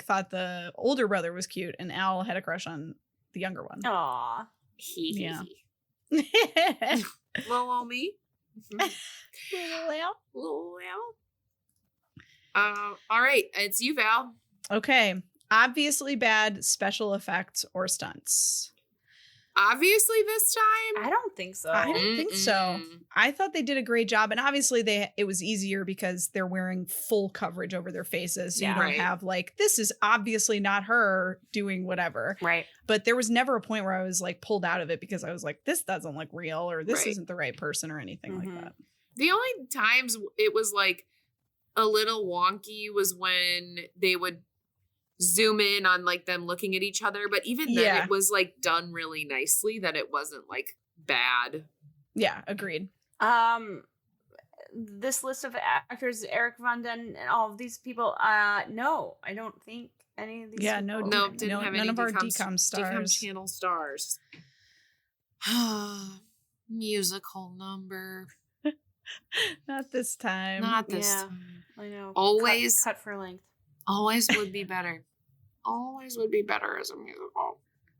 thought the older brother was cute, and Al had a crush on the younger one. Aw. Yeah. Little old me. Little Al. All right, it's you, Val. Okay. Obviously bad special effects or stunts. Obviously this time? I don't think so. I don't think so. I thought they did a great job, and obviously it was easier because they're wearing full coverage over their faces, so you don't have this is obviously not her doing whatever. Right. But there was never a point where I was pulled out of it because I was like, this doesn't look real, or this isn't the right person, or anything like that. The only times it was a little wonky was when they would zoom in on them looking at each other, but even then it was done really nicely that it wasn't bad. Yeah, agreed. This list of actors, Eric Von Den and all of these people, no, I don't think any of these yeah people. No, didn't have any none of our DCOM stars. channel stars. Musical number. Not this time. Not this time. I know. Always cut for length. Always would be better. Always would be better as a musical.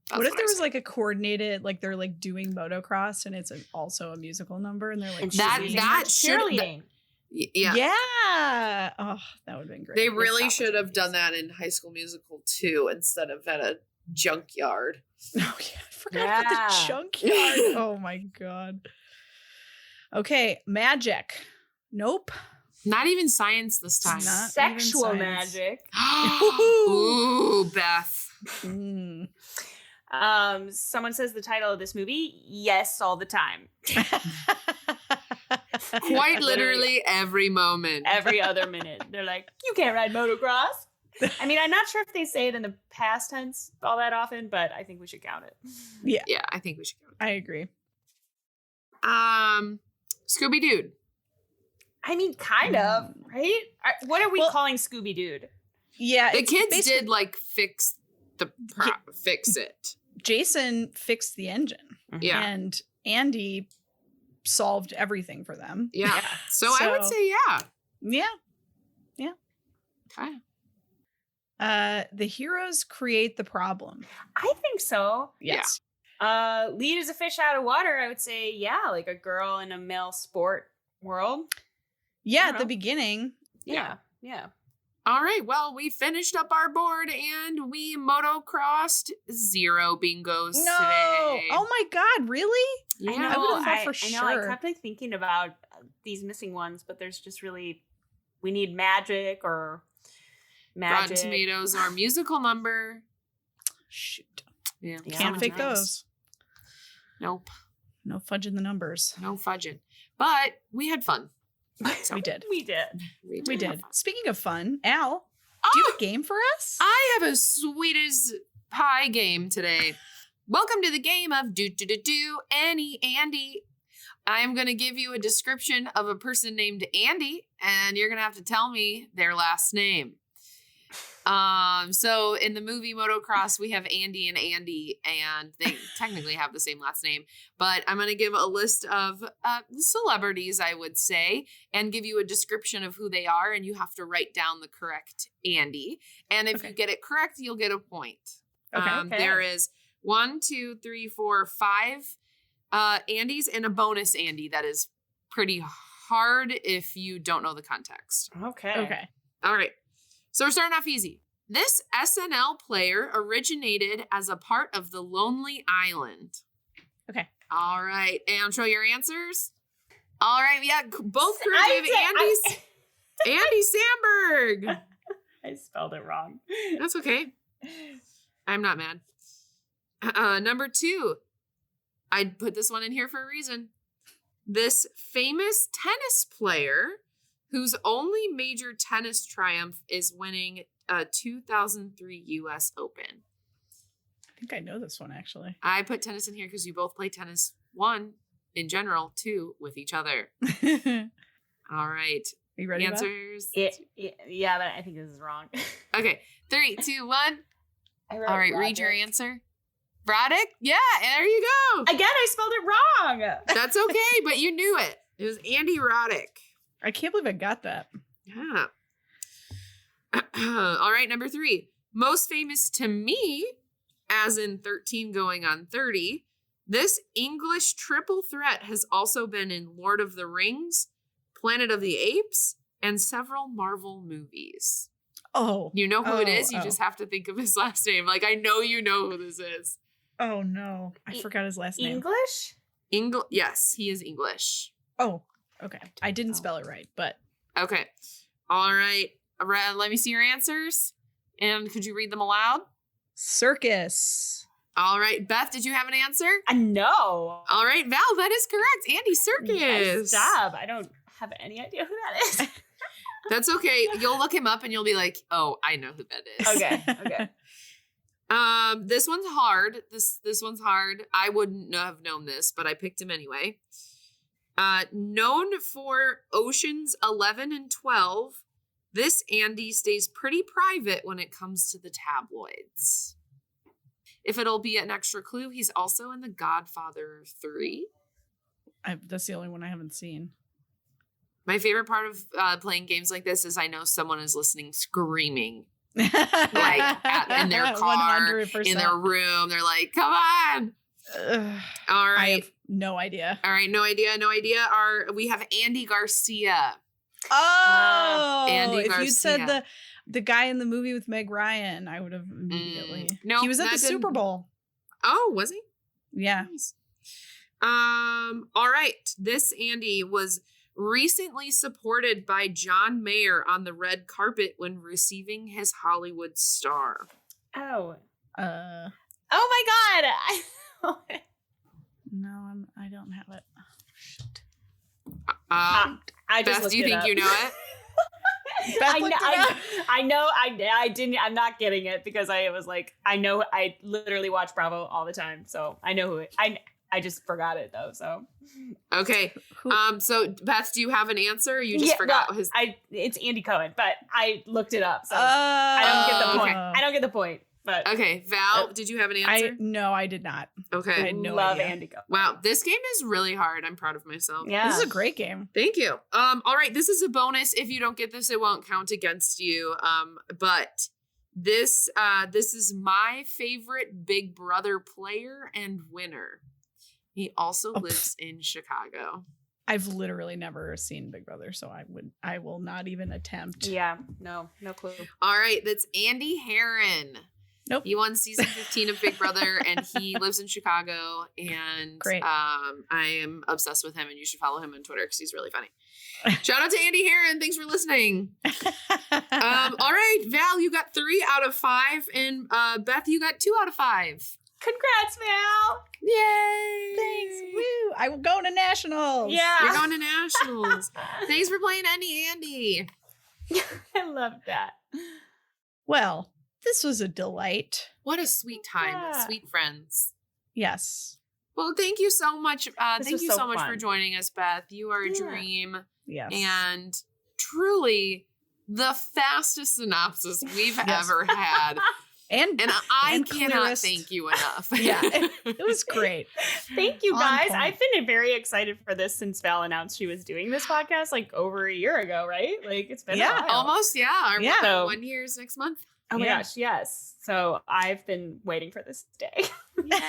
That's what if there I was say. a coordinated, they're doing motocross and it's also a musical number, and they're that should yeah. Oh, that would have been great. They really should have done that in High School Musical 2 instead of at a junkyard. Oh yeah, I forgot about the junkyard. Oh my god. Okay, magic. Nope. Not even science this time. Not Sexual even science. magic. Ooh, Beth. Someone says the title of this movie, Yes, All the Time. Quite literally every moment. Every other minute. They're like, you can't ride motocross. I mean, I'm not sure if they say it in the past tense all that often, but I think we should count it. Yeah. Yeah, I think we should count it. I agree. Scooby Dude. I mean, kind of, right? What are we calling Scooby Dude? Yeah. The kids did fix fix it. Jason fixed the engine. Yeah. And Andy solved everything for them. Yeah. So I would say yeah. Yeah. Yeah. Okay. The heroes create the problem. I think so. Yes. Lead as a fish out of water, I would say, yeah, a girl in a male sport world. Yeah, at the beginning. Yeah. All right. Well, we finished up our board and we motocrossed 0 bingos today. Oh my god, really? Yeah. I would have thought for I sure. know. I kept thinking about these missing ones, but there's just we need magic or magic. Rotten Tomatoes, our musical number. Shoot. Yeah. Can't fake those. Nope. No fudging the numbers. No fudging. But we had fun. We did. We did. We did. Speaking of fun, Al, do you have a game for us? I have a sweet as pie game today. Welcome to the game of do any Andy. I'm going to give you a description of a person named Andy, and you're going to have to tell me their last name. So in the movie Motocross, we have Andy and Andy, and they technically have the same last name, but I'm going to give a list of celebrities, I would say, and give you a description of who they are, and you have to write down the correct Andy. And if you get it correct, you'll get a point. Okay. There is 1, 2, 3, 4, 5 Andys and a bonus Andy that is pretty hard if you don't know the context. Okay. Okay. All right. So we're starting off easy. This SNL player originated as a part of the Lonely Island. Okay. All right. And show your answers. All right. Yeah. Both correct. Andy Samberg. I spelled it wrong. That's okay. I'm not mad. Number 2. I put this one in here for a reason. This famous tennis player whose only major tennis triumph is winning a 2003 U.S. Open. I think I know this one, actually. I put tennis in here because you both play tennis, 1, in general, 2, with each other. All right. Are you ready? Answers? Yeah, but I think this is wrong. Okay. 3, 2, 1. All right. Read your answer. Broddick? Yeah, there you go. Again, I spelled it wrong. That's okay, but you knew it. It was Andy Roddick. I can't believe I got that. Yeah. All right, number 3. Most famous to me, as in 13 going on 30, this English triple threat has also been in Lord of the Rings, Planet of the Apes, and several Marvel movies. Oh. You know who it is? You just have to think of his last name. Like, I know you know who this is. Oh, no. I forgot his last name. English? Yes, he is English. Oh, okay. I didn't spell it right, but. Okay. All right. Let me see your answers. And could you read them aloud? Circus. All right. Beth, did you have an answer? No. All right. Val, that is correct. Andy Serkis. Nice job. I don't have any idea who that is. That's okay. You'll look him up and you'll be like, oh, I know who that is. Okay. This one's hard. This one's hard. I wouldn't have known this, but I picked him anyway. Known for Oceans 11 and 12, this Andy stays pretty private when it comes to the tabloids. If it'll be an extra clue, he's also in The Godfather 3. That's the only one I haven't seen. My favorite part of playing games like this is I know someone is listening screaming. In their car, 100%. In their room. They're like, come on. All right. I have no idea. All right. No idea. We have Andy Garcia. Oh, Andy Garcia. If you said the guy in the movie with Meg Ryan, I would have immediately. No, he was at the Super Bowl. Oh, was he? Yeah. Nice. All right. This Andy was recently supported by John Mayer on the red carpet when receiving his Hollywood star. Oh. Oh my God. No, I don't have it. Shit. I just Beth, do you think you know it? I know. I didn't. I'm not getting it because I was like, I know. I literally watch Bravo all the time, so I know who it. I just forgot it though. So okay. So Beth, do you have an answer? Or you just forgot his. It's Andy Cohen, but I looked it up, so I don't get the point. I don't get the point. But okay, Val, did you have an answer? No, I did not. Okay, I had no love idea. Andy Cohen. Wow, this game is really hard. I'm proud of myself. Yeah, this is a great game. Thank you. All right, this is a bonus. If you don't get this, it won't count against you. But this is my favorite Big Brother player and winner. He also lives in Chicago. I've literally never seen Big Brother, so I will not even attempt. Yeah, no clue. All right, that's Andy Herron. Nope. He won season 15 of Big Brother, and he lives in Chicago. And great. I am obsessed with him, and you should follow him on Twitter because he's really funny. Shout out to Andy Herron. Thanks for listening. All right, Val, you got 3 out of 5, and Beth, you got 2 out of 5. Congrats, Val. Yay. Thanks. Woo. I will go to nationals. Yeah. You're going to nationals. Thanks for playing Andy. I love that. Well, this was a delight. What a sweet time. Sweet friends. Yes. Well, thank you so much. Thank you so much fun. for joining us, Beth. You are a dream. Yes. And truly the fastest synopsis we've ever had. And I cannot thank you enough. Yeah, it was great. Thank you, guys. I've been very excited for this since Val announced she was doing this podcast like over a year ago, right? Like it's been a while. Almost, yeah. So, 1 year is next month. Oh my gosh, yes. So I've been waiting for this day. Yay.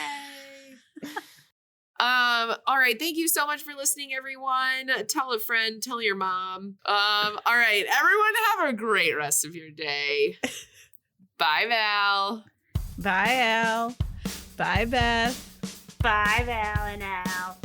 All right. Thank you so much for listening, everyone. Tell a friend, tell your mom. All right. Everyone have a great rest of your day. Bye, Val. Bye, Al. Bye, Beth. Bye, Val and Al.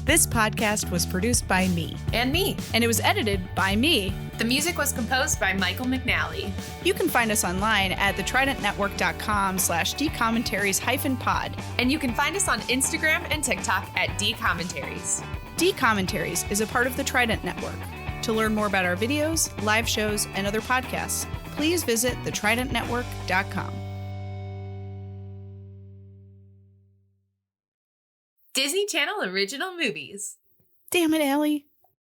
This podcast was produced by me. And me. And it was edited by me. The music was composed by Michael McNally. You can find us online at thetridentnetwork.com/dcommentaries-pod. And you can find us on Instagram and TikTok at dcommentaries. D-Commentaries is a part of the Trident Network. To learn more about our videos, live shows, and other podcasts, please visit thetridentnetwork.com. Disney Channel original movies. Damn it, Allie.